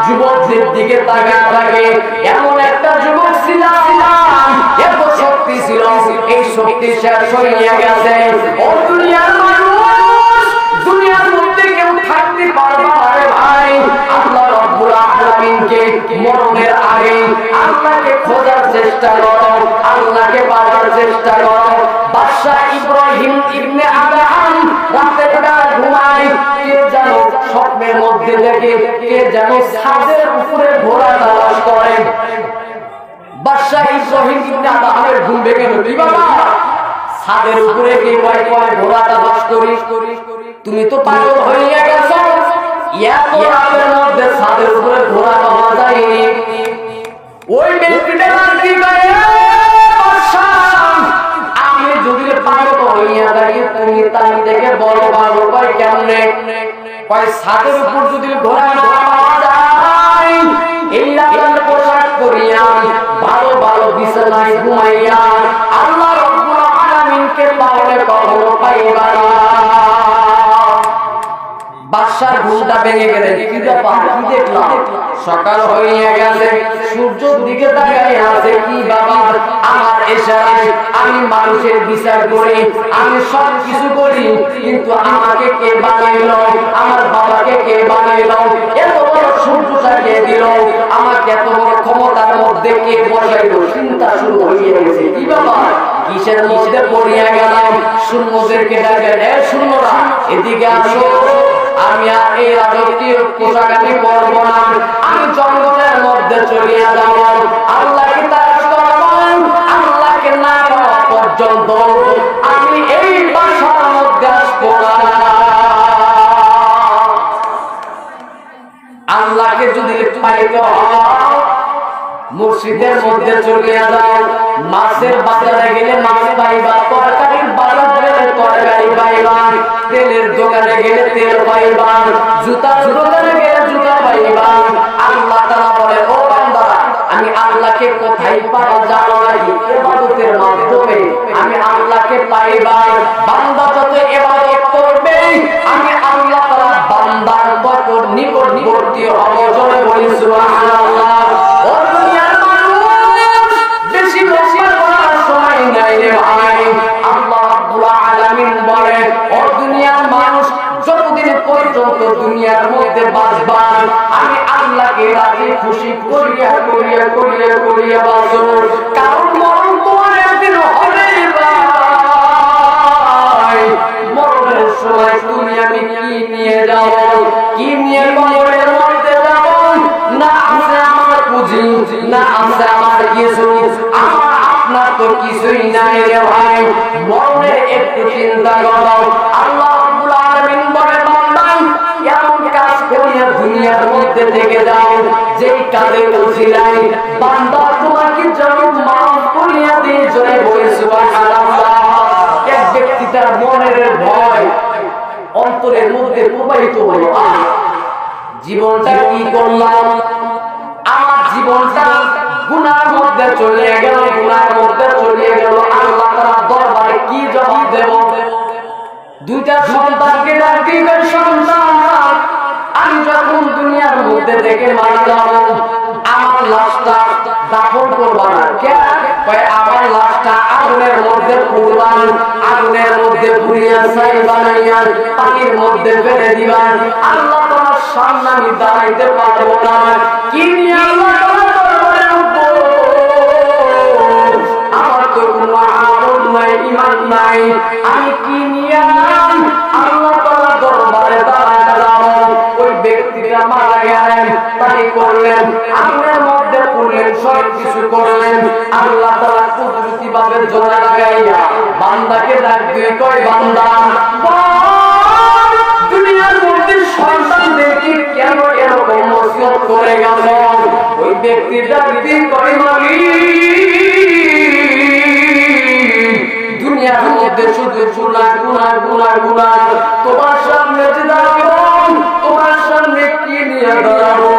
যুবকদের দিকে তাকায় থাকে, এমন একটা যুবক ছিলাম, এত শক্তি ছিল, এই শক্তি শেষ হয়ে গেছে। ও দুনিয়ার মানুষ, দুনিয়ার মধ্যে কেউ থাকতে পারবে না রে ভাই। আল্লাহ রাব্বুল আলামিনকে মরণের আগে আল্লাহকে খোঁজার চেষ্টা করো, আল্লাহকে পাওয়ার চেষ্টা করো। বাদশা ইব্রাহিম ইবনে আদহাম রাতের বেলা ঘুমায়, কে যেন স্বপ্নের মধ্যে দেখে কে যেন ছাদের উপরে ঘোড়া তালাশ করে। বাদশা ইব্রাহিম ইবনে আদহামের ঘুম ভেঙে গেল, কি বাবা ছাদের উপরে কে কয় কয় ঘোড়া তালাশ করিস? তুমি তো পাগল হয়ে গেছো, এত রাতের মধ্যে ছাদের উপরে ঘোড়া পাওয়া যায়নি। ওই ব্যক্তিটা কি করে, আমি যদি পাগল হইয়া থাকি তুমি তাই দেখে বড় পাগল কয় কেমনে? কয় ছাদের উপর যদি ঘোড়া না পাওয়া যায়, এই রাতের পোশাক পরিয়া ভালো ভালো বিছানায় ঘুমাইয়া আল্লাহ রাব্বুল আলামিনকে পাওয়ার কখনো পাইবা না। বাদশার ঘুমটা ভেঙে গেলে কি ব্যাপার, কি দেখলাম? সকাল হয়ে গেছে, সূর্যের দিকে তাকায় আছে, কি বাবা আমার ইশারায় আমি মানুষের বিচার করি, আমি সব কিছু করি, কিন্তু আমাকে কে বানাইলো? আমার বাবাকে কে বানাইলো? এত বড় সূর্যটা কে দিল? আমাকে এত বড় ক্ষমতার মধ্যে কে বসাইলো? চিন্তা শুরু হয়ে গেছে, কি বাবা কিসের মধ্যে পড়িয়া গেলাম? শূন্যদেরকে ডাকে, এ শূন্যরা এদিকে আসো, আমি আর এই রাজকীয় পোশাক আমি পরবো না, আমি জঙ্গলের মধ্যে চলিয়া যাব, আল্লাহকে তালাশ করব, আল্লাহকে না পাওয়া পর্যন্ত আমি এই বাসার মধ্যে আসবো না। আল্লাহকে যদি পাইতে হয় মসজিদের মধ্যে চলিয়া যাও, মাছের বাজারে গেলে মাছ পাইবা, তরকারির বাজার গেলে তরকারি পাইবা, তেলের দোকানে গেলে তেল পাইবা, জুতার দোকানে গেলে জুতা পাইবা। আল্লাহ তাআলা বলে, ও বান্দারা আমি আল্লাহকে কোথায় পাই জানো নাকি? ইবাদতের মাধ্যমে আমি আল্লাহকে পাইবা। বান্দা যত ইবাদত করবে আমি আল্লাহ তাআলা বান্দার নিকটবর্তী হব। জোরে বলি সুবহানাল্লাহ। দুনিয়ার মধ্যে বাঁচবা আমি আল্লাহকে রাজি খুশি করিয়া করিয়া করিয়া করিয়া বাঁচো, কারণ মরণ তোমার একদিন হবে। মরণের সময় তুমি আমি কি নিয়ে যাব? কি নিয়ে মরণের মধ্যে যাব? না আছে আমার পুঁজি, না আছে আমার কিছু, আমার আপনার তো কিছুই নাই রে ভাই। মরণের একটু চিন্তা করো। আল্লাহ রাব্বুল আলামিন বলে, এমন কাজ করিয়া দুনিয়ার মধ্যে থেকে যাও যেই কাজের উসিলায় বান্দা তোমাকে যেন মাফ করিয়া দিয়ে জোরে বলে সুবহানাল্লাহ। এক ব্যক্তি তার মনের ভয় অন্তরের মধ্যে প্রবাহিত হলো, জীবনটা কি করলাম? আমার জীবনটা গুনার মধ্যে চলে গেল, গুনার মধ্যে চলে গেল। আল্লাহ তাআলার দরবারে কি জবাব দেব? দুইটা সন্তানকে ডাকি, সন্তান আমি যখন দুনিয়ার মধ্যে থেকে মারা যাব আমার লাশটা দাফন করবা না। কেন? আমার লাশটা আগুনের মধ্যে পুড়বান, আগুনের মধ্যে পুড়িয়া ছাই বানাইয়া পানির মধ্যে ফেলে দিবান। আল্লাহ তোমার সামনে আমি দাঁড়াইতে পারবো না। কি নিয়ে আল্লাহ আমার তো কোনো আমল নাই, ঈমান নাই, আমি কি নিয়ে আল্লাহ তাআলার দরবারে দাঁড়াতে যাব? ওই ব্যক্তিটা মারা গেলেন, তাই করলেন, আগুনের মধ্যে পড়লেন, সব কিছু করলেন। আল্লাহ তাআলা কুদরতি ভাবে জোড়া লাগাইয়া বান্দাকে ডাক দিয়ে কয়, বান্দা দুনিয়ার মধ্যে সন্তানদেরকে কেন এরকম নসিহত করে গেল? ওই ব্যক্তি ডাক দিয়ে কয়, দুনিয়ার মধ্যে শুধু গুনাহ গুনাহ গুনাহ গুনাহ, তোমার সামনে যে দাঁড়াবো, তোমার সামনে কি নিয়ে দাঁড়াবো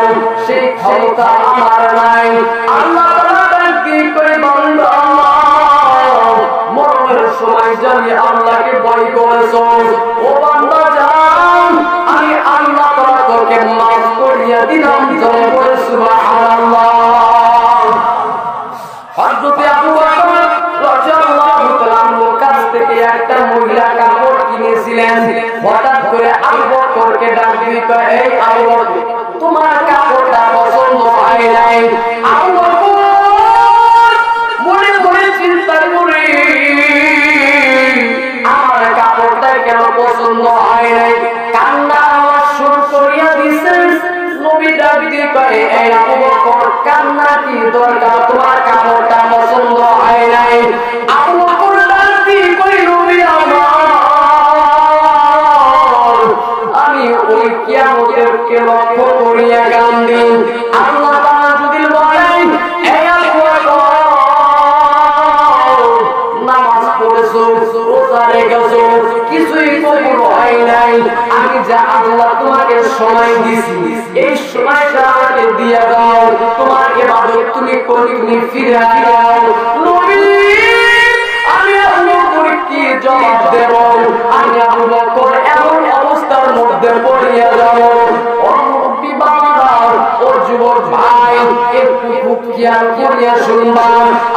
সেই ক্ষমতা আমার নাই। আল্লাহ তাআলা কি করে বান্দা মরণের সময় জানি আল্লাহকে ভয় করেছো, ও বান্দা জান আমি আল্লাহ তাআলা তোকে মাফ করিয়া দিলাম। জয় বলে সুবহানাল্লাহ। হযরত আবু বকর রাদিয়াল্লাহু বকরকে ডাক দিয়ে কয় এই আবু বকর তোমার কাপড়টা পছন্দ হয় নাই। আবু বকর মনে মনে চিন্তা করে আমার কাপড়টা কেন পছন্দ হয় নাই, কান্না আওয়াজ শুরু করিয়া দিছে। নবী ডাক দিয়ে কয় এই আবু বকর কান্না কি দরকার, তোমার কাপড়টা পছন্দ হয় নাই। আবু বকর ডাক দিয়ে কয় নবী আমার, আমি ওই কিয়ামতের কে লক্ষ্য করিয়া কান্দি। আল্লাহ তাআলা যদি বলেন এই আবু বকর নামাজ পড়েছো, রোজা রেখেছো, কিছুই কবুল হয় নাই, আমি যা আল্লাহ তোমাকে সময় দিছি এই সময়টা আমাকে দিয়ে দাও, তোমার ইবাদত তুমি করে তুমি ফিরে দাও। নবী আমি আবু বকর কি জবাব দেব? আমি আবু বকর এমন অবস্থার মধ্যে পড়িয়া যাব। ও নবী বাবা, ও যুবক ভাই, একটু খুব খেয়াল করিয়া শুনবা,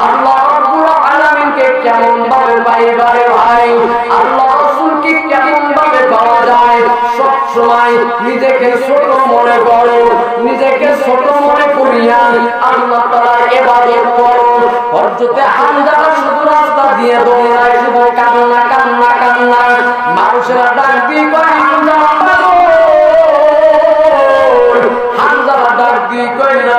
আল্লাহ রাব্বুল আলামিনকে কেমন ভাবে পাইবারে ভাই, আল্লাহ রাসূলকে কেমন ভাবে পাওয়া যায়। সব সময় নিজেকে ছোট মনে করো, নিজেকে ছোট মনে করিয়া আল্লাহ তাআলার ইবাদত করো। হযরতে হামজা শুধু রাস্তা দিয়ে দৌড়ায়, শুধু কান্না কান্না কান্না। মানুষেরা ডাক দিয়ে কয় হামজা পাগল, হামজা ডাক দিয়ে কয় না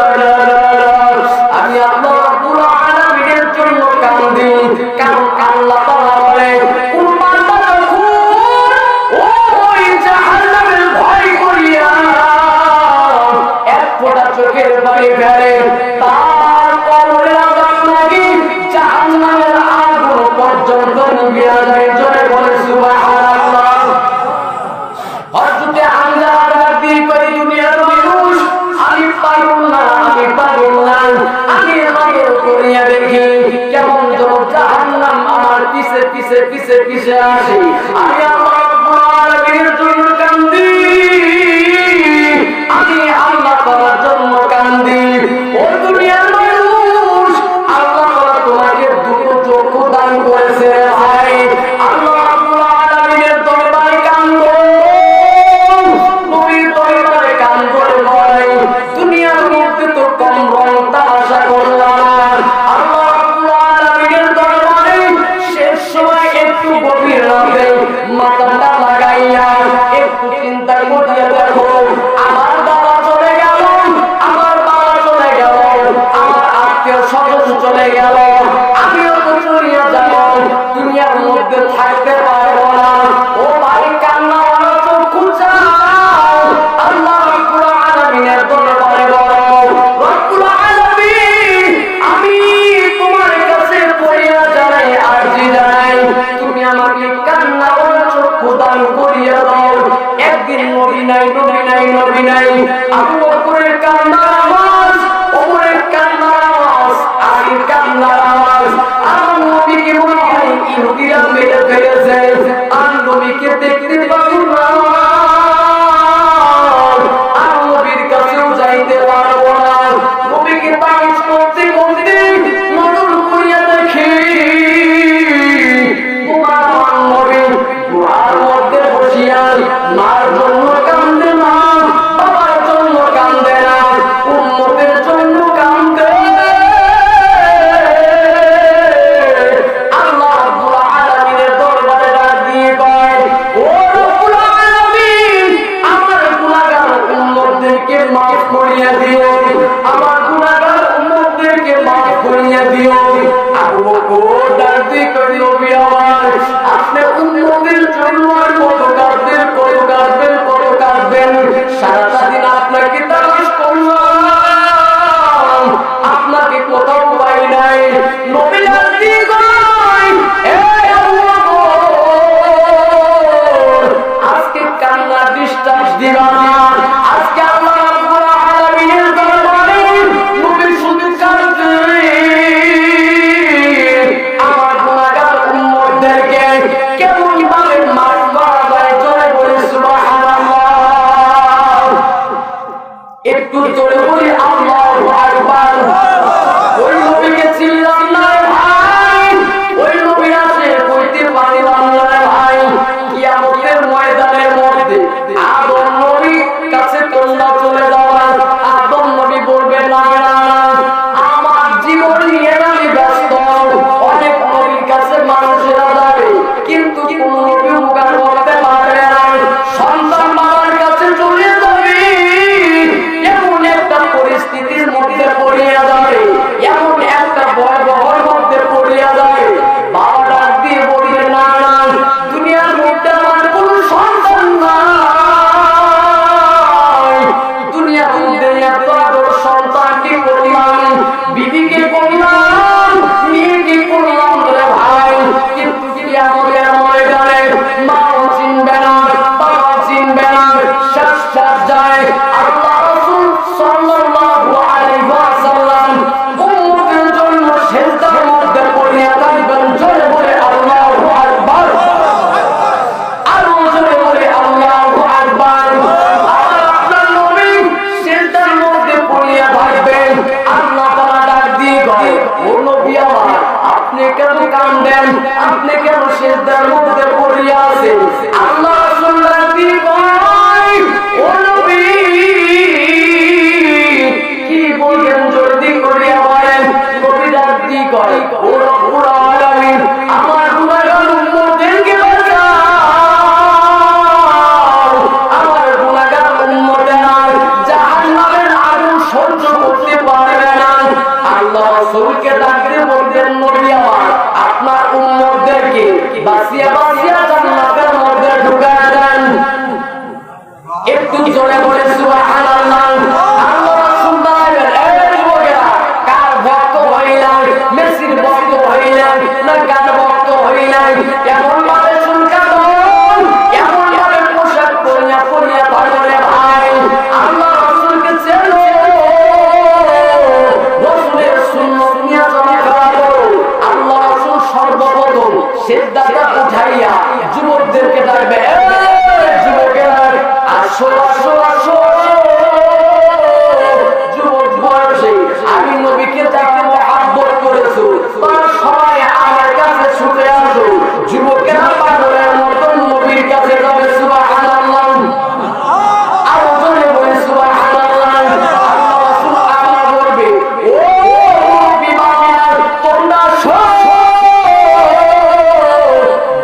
আমি আল্লাহ রাব্বুল আলামিনের জন্য কান্দি, কারণ আল্লাহ তাআলা বলে কোন বান্দা যখন ওই জাহান্নামের ভয় করিয়া এক ফোঁটা চোখের পানি ফেলে, তার কবরের আযাব নাকি জাহান্নামের আগুন পর্যন্ত নিভিয়া যায়। জোরে বলে সুবহানাল্লাহ। হযরতে হামজা ডাক দিয়ে কয় দুনিয়ার মানুষ আমি পাগল না, আমি পাগল না, আমি নজর করিয়া দেখি কেমন যেন জাহান্নাম আমার পিছে পিছে পিছে পিছে আসে। আমি আল্লাহ রাব্বুল আলামিনের জন্য কান্দি, আমি আল্লাহ তাআলার জন্য কান্দি। ও দুনিয়ার মানুষ, আল্লাহ তাআলা তোমাকে দুটো চক্ষু দান করেছে ভাই, আল্লাহ রাব্বুল আলামিনের দরবারে কান্দো, নবীর দরবারে কান্দো ভাই। দুনিয়ার মধ্যে তো কম রং তামাশা করলাম, আল্লাহ রাব্বুল আলামিনের দরবারে শেষ সময় একটু গভীর রাতে মাথাটা লাগাইয়া একটু চিন্তা করিয়া দেখো, আমার বাবা চলে গেল, আমার বাবা চলে গেল, আমার আত্মীয় স্বজন চলে গেল, আমিও তো চলিয়া যাব, দুনিয়ার মধ্যে থাকতে পারবো না। ও ভাই কান্না চক্ষু চাও, আল্লাহ রাব্বুল আলামিনের দরবারে বলো রব্বুল আলামিন আমি তোমার কাছে পড়িয়া জানাই আরজি জানাই, তুমি আমাকে কান্না চক্ষু দান করিয়া দাও। একদিন নবী নাই, নবী নাই, নবী নাই, আবু বকরের কান্নার আওয়াজ, ওমরের কান্নার আওয়াজ, আলীর কান্নার আওয়াজ। আমার নবীকে মনে হয় ইহুদিরা মেরে ফেলেছে, আর নবীকে দেখতে পাবো না, আর নবীর কাছেও যাইতে পারবো না। নবীকে তাকিজ করতে করতে নজর করিয়া দেখি তোমার নবী গুহার মধ্যে বসিয়া মার জন্য কান্দে না, বাবার জন্য কান্দে না, উম্মতের জন্য কান্দে। আল্লাহ রাব্বুল আলামিনের দরবারে ডাক দিয়ে কয় ও রব্বুল আলামিন আমার গুনাহগার উম্মতদেরকে মাফ করিয়া দিও, আমার গুনাহগার উম্মতদেরকে মাফ করিয়া দিও। আবু বকর ডাক দিয়ে কয় নবী আমার, আপনি উম্মতের জন্য আর কত কাঁদবেন, কত কাঁদবেন, কত কাঁদবেন, সারাটা দিন আপনাকে তালাশ করলাম, আপনাকে কোথাও পাই নাই। নবী ডাক দিয়ে কয় এই আবু বকর আজকে কান্না ডিস্টার্ব দিবা না, আজকে আল্লাহ রাব্বুল আলামিনের দরবারে নবী শুধু কাঁদবে, আমার গুনাহগার উম্মতদেরকে কেমন ভাবে মাফ করা যায়। জোরে বলে সুবহানাল্লাহ, একটু জোরে বলি আল্লাহু আকবার। ওই নবীকে চিনলাম না ভাই, ওই নবী আসে কইতে পারিলাম না ভাই। কিয়ামতের ময়দানের মধ্যে আদম আল্লাহ তাআলা ডাক দিয়ে কয় ও নবী আমার আপনি কেন কাঁদেন আপনি কেন সিজদার মধ্যে পড়ে আছেন আল্লাহ রাসূল ডাক দিয়ে কয় ও নবী কি বলেন জলদি করে বলেন নবী ডাক দিয়ে কয় ও রব্বুল আলামিন আমার গুনাহগার উম্মতদেরকে বাঁচাও আমার গুনাহগার উম্মতেরা জাহান্নামের আগুন সহ্য করতে পারবে না আল্লাহ রাসূলকে ডাক দিয়ে বলতেন নবী আমার আপনার উম্মতদেরকে বাঁচিয়ে বাঁচিয়ে জান্নাতের মধ্যে ঢুকায় দেন একটু জোরে বলে সুবহানাল্লাহ আল্লাহ রাসূল বলেন এই যুবকেরা কার ভক্ত হইলাই মেসির ভক্ত হইলাই না কার ভক্ত হইলাই এমন ভাবে শুনকানো এমন ভাবে পোশাক পরিয়া পরিয়া ধরে ভাই আল্লাহ রাসূলকে চেনো রাসূলের সুন্নাত নিয়ে চলাফেরা করো আল্লাহ রাসূল সর্বপ্রথম সিজদাটা উঠাইয়া যুবকদেরকে ডাকবে এই যুবকেরা আসো আসো আসো যুবক বয়সে আমি নবীকে যাকে মহব্বত করেছো তারা সবাই আমার কাছে ছুটে আসো যুবকেরা পাগলের মতন নবীর কাছে যাবে সুবহানাল্লাহ আরো জোরে বলে সুবহানাল্লাহ আল্লাহ রাসূল আবার বলবে ও নবী বাবার তোমরা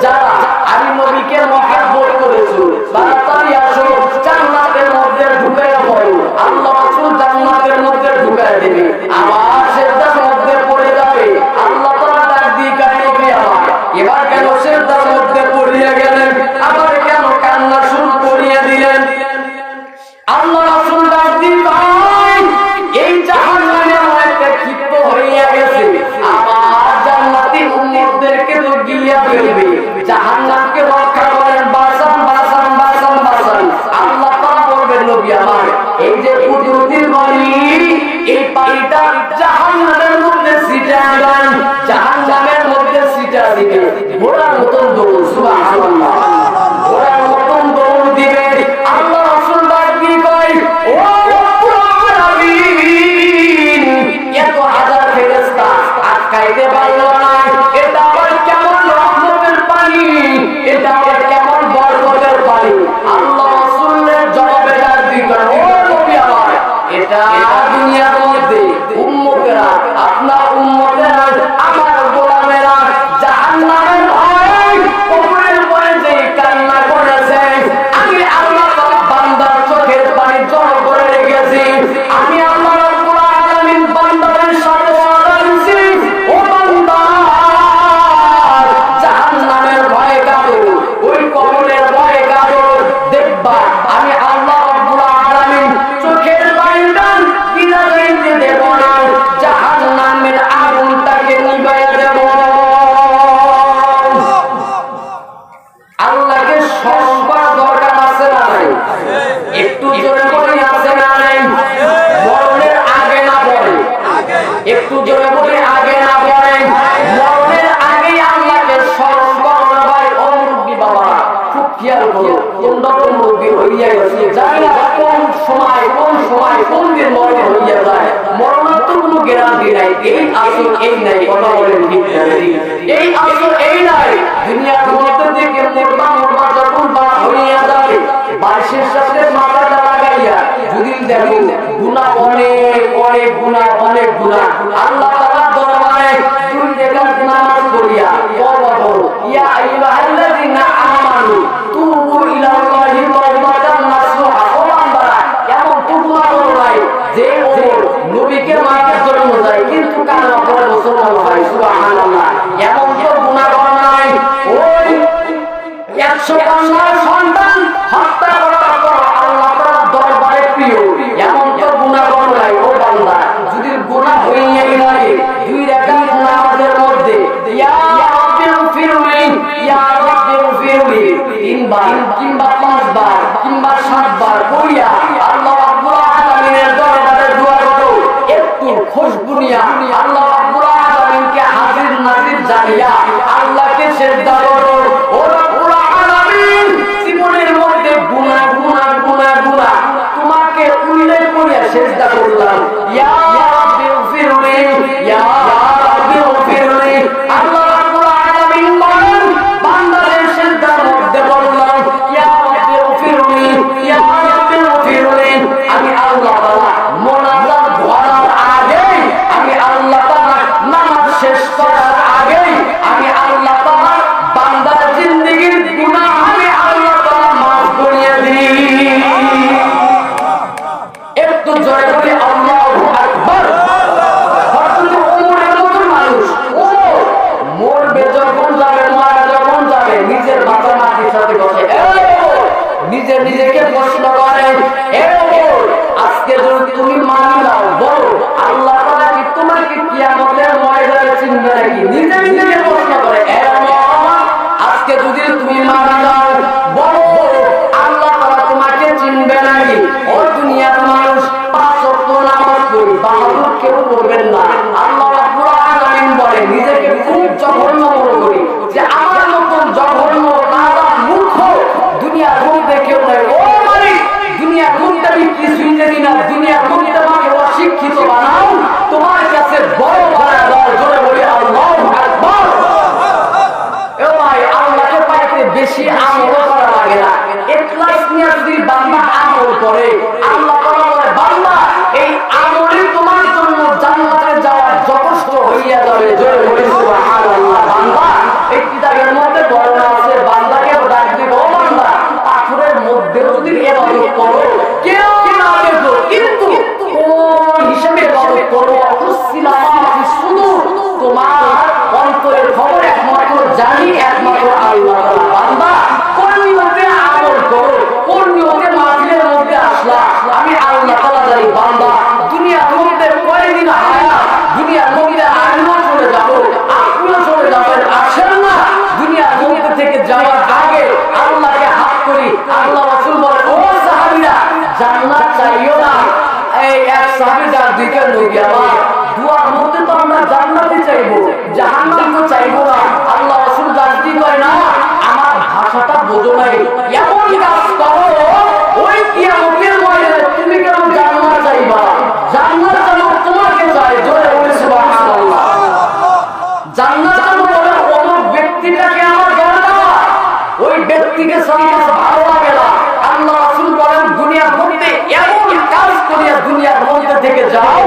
যারা আমি নবীকে মহব্বত করেছো তাড়াতাড়ি আসো জান্নাতের মধ্যে ঢুকে পড়ো আল্লাহ রাসূল জান্নাতের মধ্যে ঢুকায় দেবে আবার সিজদার মধ্যে পড়ে যাবে আল্লাহ তাআলা ডাক দিয়ে নবী আমার এবার কেন সিজদার মধ্যে পড়িয়া গেলেন আবার কেন কান্না শুরু করিয়া দিলেন আল্লাহ রাসূল ডাক দিয়ে ভাই এই জাহান্নামের মধ্যে ক্ষিপ্ত হইয়া গেছে আবার জান্নাতি উম্মতদেরকে তো গিলিয়া ফেলবে জাহান্নামকে রক্ষা করেন বাঁচান বাঁচান বাঁচান বাঁচান আল্লাহ তাআলা বলবেন নবী আমার এই যে কুদরতির পানি এই পানিটা জাহান্নামের মধ্যে ছিটিয়ে দেন জাহান্নামের মধ্যে ছিটিয়ে দিবে ঘোড়ার মতন দৌড় সুবহানাল্লাহ ঘোড়ার মতন দৌড় দিবে আল্লাহ রাসূল ডাক দিয়ে কয় ও রব্বুল আলামিন এত হাজার ফেরেশতা আটকাইতে পারলো না এটা আবার কেমন রহমতের পানি এটা আবার কেমন বরকতের পানি আল্লাহ রাসূলের জবাবে ডাক দিয়ে কয় ও নবী আমার এটা দুনিয়ার মধ্যে উম্মতেরা আপনার উম্মতেরা আমার গোলামেরা জাহান্নামের ভয় কবরের ভয়ে যে কান্না করেছে আমি আল্লাহ তাআলা বান্দার চোখের পানি জড়ো করে রেখেছি আমি আল্লাহ রাব্বুল আলামিন বান্দাদের সাথে ওয়াদা দিয়েছি ও বান্দা জাহান্নামের ভয়ে কাঁদো ওই কবরের ভয়ে কাঁদো দেখবা আমি আল্লাহ রাব্বুল আলামিন চোখের পানিটা বিনা দিতে দেব না জাহান্নামের আগুনটাকে নিভাইয়া দেব আল্লাহকে স্মরণ করা দরকার আছে না নাই একটু জোরে বলে আছে না নাই মরণের আগে না পরে একটু জোরে বলে আগে না পরে মরণের আগে আল্লাহকে স্মরণ করা ভাই ও মুরব্বি বাবা খুব খেয়াল করো তোমরা তো মুরব্বি হইয়া গেছে জানি না কোন সময় কোন দিন মরণ হইয়া যায় মরণের তো কোনো গ্যারান্টি নাই এই আসল এই নাই কথা বলেন ঠিক এই আসল এই নাই দুনিয়ার মধ্যে থেকে মরবা যখন বার হইয়া যাবে বাঁশের সাথে মাথাটা লাগাইয়া যদি দেখো গুনাহ অনেক অনেক গুনাহ অনেক গুনাহ আল্লাহ তাআলা দরবারে দুই রাকাত নামাজ পড়িয়া তওবা করো ইয়া আইয়ুহাল্লাযিনা আমানু তুবু ইলাল্লাহি তাওবাতান নাসুহা ও বান্দারা এমন তুবা করো নাই যে ওমর নবীকে মারার জন্য যায় কিন্তু কালেমা পড়ে মুসলমান হয় সুবহানাল্লাহ এমন তো গুনাহ করা নাই ওই 150 সন্তান হত্যা করার পর আল্লাহ তাআলা দরবারে প্রিয় এমন তো গুনাহ করা নাই ও বান্দা যদি গুনাহ হইয়াই লাগে দুই রাকাত নামাজের মধ্যে ইয়া রাব্বি ফিরলি ইয়া রাব্বি ফিরলি তিনবার কিংবা পাঁচবার কিংবা সাতবার পড়িয়া আল্লাহ রাব্বুল আলামিনের দরবারে দোয়া করো একটু খুশবু নিয়া আল্লাহ রাব্বুল আলামিনকে হাজির নাজির জানিয়া আল্লাহকে সিজদা করো ও রাব্বুল আলামিন জীবনের মধ্যে গুনাহ তোমাকে উল্লেখ করিয়া সিজদা করলাম ইয়া রাব্বি নিজে নিজেকে প্রশ্ন করে, আজকে যদি তুমি মারা যাও, বলো আল্লাহ তাআলা তোমাকে চিনবে নাকি? ও দুনিয়ার মানুষ, 5 ওয়াক্ত নামাজ পড়ি, বাহাদুর কেউ করবেন না। আল্লাহ রাব্বুল আলামিন বলে, নিজেকে খুব জঘন্য মনে করি যে আমার মতন জঘন্য নাদা মূর্খ দুনিয়ার মধ্যে কেউ নাই। ও মালিক, দুনিয়ার মধ্যে আমি কিছুই জানি না, দুনিয়ার মধ্যে আমাকে অশিক্ষিত বানাও, তোমার কাছে বড় বানা দাও। জোরে বলি আল্লাহু আকবার। ও ভাই, আল্লাহকে পাইতে বেশি আমল করা লাগে না। ইখলাস নিয়ে যদি বান্দা আমল করে, আল্লাহ তাআলা বলে, বান্দা এই আমলই তোমার জন্য জান্নাতে যাওয়ার যথেষ্ট হইয়া যাবে। জোরে বলি সুবহানাল্লাহ। বান্দা এই কিতাবের মধ্যে বর্ণনা আছে, বান্দাকে ডাক দিবে, ও বান্দা, পাথরের মধ্যেও যদি ইবাদত করো, কেউ না দেখো, কিন্তু কোন হিসাবে ইবাদত করো, শুধু তোমার অন্তরের খবর একমাত্র জানি একমাত্র আল্লাহ তাআলা। বান্দা কোন নিয়তে আমল করো, কোন নিয়তে মাহফিলের মধ্যে আসলা, আমি আল্লাহ তাআলা জানি। বান্দা দুনিয়ার মধ্যে কয়দিন হায়াত, দুনিয়ার মধ্যে আমিও চলে যাব, আপনিও চলে যাবেন, আসেন না। দুনিয়ার মধ্যে থেকে যাওয়ার আগে আল্লাহকে হাত করি। আল্লাহ রাসূল বলেন, ও সাহাবীরা, জান্নাত চাইও না। এই এক সাহাবী যার দিকে নবী আমার, দুয়ার মধ্যে তো আমরা জান্নাতই চাইবো, জাহান্নাম তো চাইবো না। আল্লাহ রাসূল জানতে কয় না, আমার ভাষাটা বোঝো নাই, এমন কাজ করো ওই কিয়ামতের ময়দানে তুমি কেন জান্নাত চাইবা? জান্নাত যেন তোমাকে চাই। জোরে বলি সুবহানাল্লাহ। জান্নাত বলে ওই ব্যক্তিটাকে আমার জানা, ওই ব্যক্তিকে সামনে ভালো লাগে না। আল্লাহ রাসূল বলেন, দুনিয়ার মধ্যে এমন কাজ করিয়া দুনিয়ার মধ্যে থেকে যাও,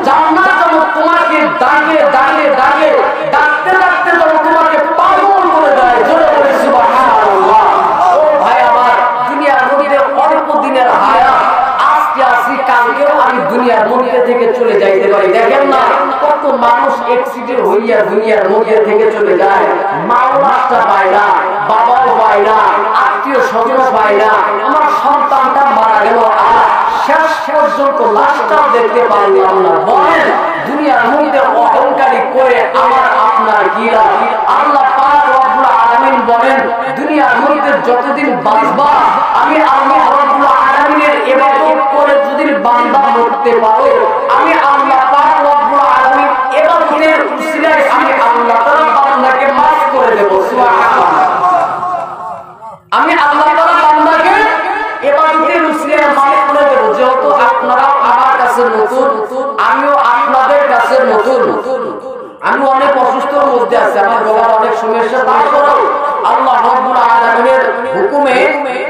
জান্নাত যেন তোমাকে ডাকে ডাকে ডাকে, ডাকতে ডাকতে যেন তোমাকে পাগল করে দেয়। জোরে বলি সুবহানাল্লাহ। ও ভাই আমার, দুনিয়ার মধ্যে অল্প দিনের হায়াত, আজকে আসি কালকেও আমি দুনিয়ার মধ্যে থেকে চলে যাইতে পারি। দেখেন না কত মানুষ অ্যাক্সিডেন্ট হইয়া দুনিয়ার মধ্যে থেকে চলে যায়, মাও লাশটা পায় না, বাবাও পায় না, আত্মীয় স্বজন পায় না, আমার সন্তানটা মারা গেল, আর শেষ পর্যন্ত লাশটাও দেখতে পারলাম না। বলেন দুনিয়ার মধ্যে অহংকারী করে আমার আপনার কি লাভ? আল্লাহ পাক রব্বুল আলামিন বলেন, দুনিয়ার মধ্যে যতদিন বাঁচবা, আমি আল্লাহ রব্বুল আলামিনের ইবাদত করে যদি বান্দা মরতে পারো, আমি আল্লাহ পাক রব্বুল আলামিন ইবাদতের উসিলায় আমি আল্লাহ তাআলা বান্দাকে মাফ করে দেব। সুবহানাল্লাহ। আমি আল্লাহ তাআলা বান্দাকে ইবাদতের উসিলায় মাফ করে দেব। যেহেতু আপনারাও আমার কাছে নতুন, আমিও আপনাদের কাছে নতুন, আমি অনেক অসুস্থর মধ্যে আছি, আমার গলার অনেক সমস্যা, তারপরেও আল্লাহ রাব্বুল আলামিনের হুকুমে,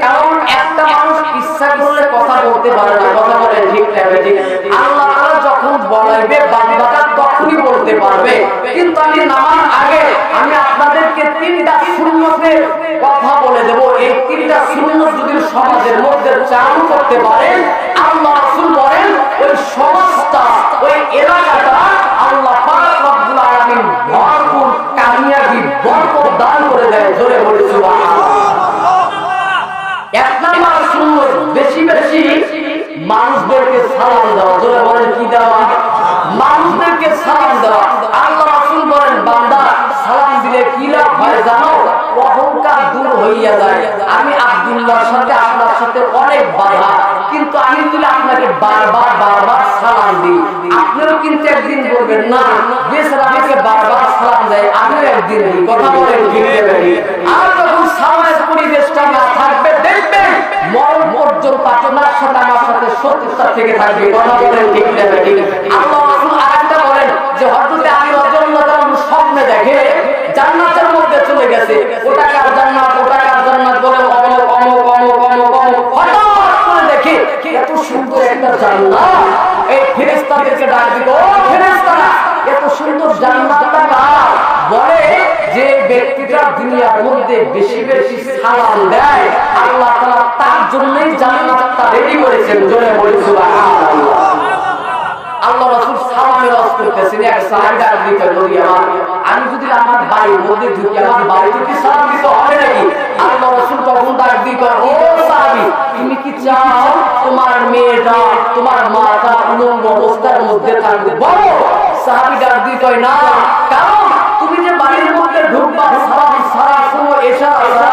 কারণ একটা মানুষ ইচ্ছা করলে কথা বলতে পারে না, কথা বলে ঠিক ঠিক, আল্লাহ তাআলা যখন বলাইবে বান্দাটা তখনই বলতে পারবে। কিন্তু আমি নামার আগে আমি আপনাদেরকে 3টা সুন্নতের কথা বলে দেব। এই 3টা সুন্নত যদি সমাজের মধ্যে চালু করতে পারেন, আল্লাহ রাসূল বলেন ওই সমাজটা, ওই এলাকাটা আল্লাহ পাক রব্বুল আলামিন ভরপুর কামিয়াবি বরকত দান করে দেয়। জোরে বলি সুবহানাল্লাহ। এক নাম্বার সুন্নত, বেশি বেশি মানুষদেরকে সালাম দেওয়া। জোরে বলেন কি দেওয়া? মানুষদেরকে সালাম দেওয়া। আল্লাহ রাসূল বলেন, বান্দা সালাম দিলে কি লাভ হয় জানো? অহংকার দূর হইয়া যায়। আমি আব্দুল্লাহর সাথে আপনার সাথে অনেক বাধা, কিন্তু আমি যদি আপনাকে বারবার বারবার সালাম দিই, আপনিও কিন্তু একদিন বলবেন না যে স্যার আমাকে বারবার সালাম দেয়, আমিও একদিন দিই। কথা বলেন ঠিক নেই? আর যখন সালামের পরিবেশটা না থাকবে, দেখবেন মরণ পর্যন্ত আপনার সাথে আমার সাথে শত্রুতা থেকে থাকবে। কথা বলেন ঠিক নেই? আল্লাহ রাসূল আরেকটা বলেন যে হযরত আলী রাদিয়াল্লাহু তাআলা স্বপ্নে দেখে জান্নাতের মধ্যে চলে গেছে, ওটা কার জান্নাত, ওটা কার জান্নাত বলে অমক অমক অমক অমক অমক, হঠাৎ করে দেখে এত সুন্দর একটা জান্নাত। এই ফেরেশতাদেরকে ডাক দিল, ও ফেরেশতারা, এত সুন্দর জান্নাতটা কার? বলে যে ব্যক্তিটা দুনিয়ার মধ্যে বেশি বেশি সালাম দেয়, আল্লাহ তাআলা তার জন্যই জান্নাতটা রেডি করেছেন। জোরে বলি সুবহানাল্লাহ। আল্লাহ রাসূল সালামের ওয়াজ করতেছেন, এক সাহাবী ডাক দিতে বলি, আমি যদি আমার বাড়ির মধ্যে ঢুকি, আমার বাড়িতে কি সালাম দিতে হবে নাকি? আল্লাহ রাসূল তখন ডাক দিতে, ও সাহাবী, তুমি কি চাও তোমার মেয়েটা, তোমার মাটা উলঙ্গ অবস্থার মধ্যে থাকবে? বলো। সাহাবী ডাক দিতে, না, কারণ তুমি যে এছাড়া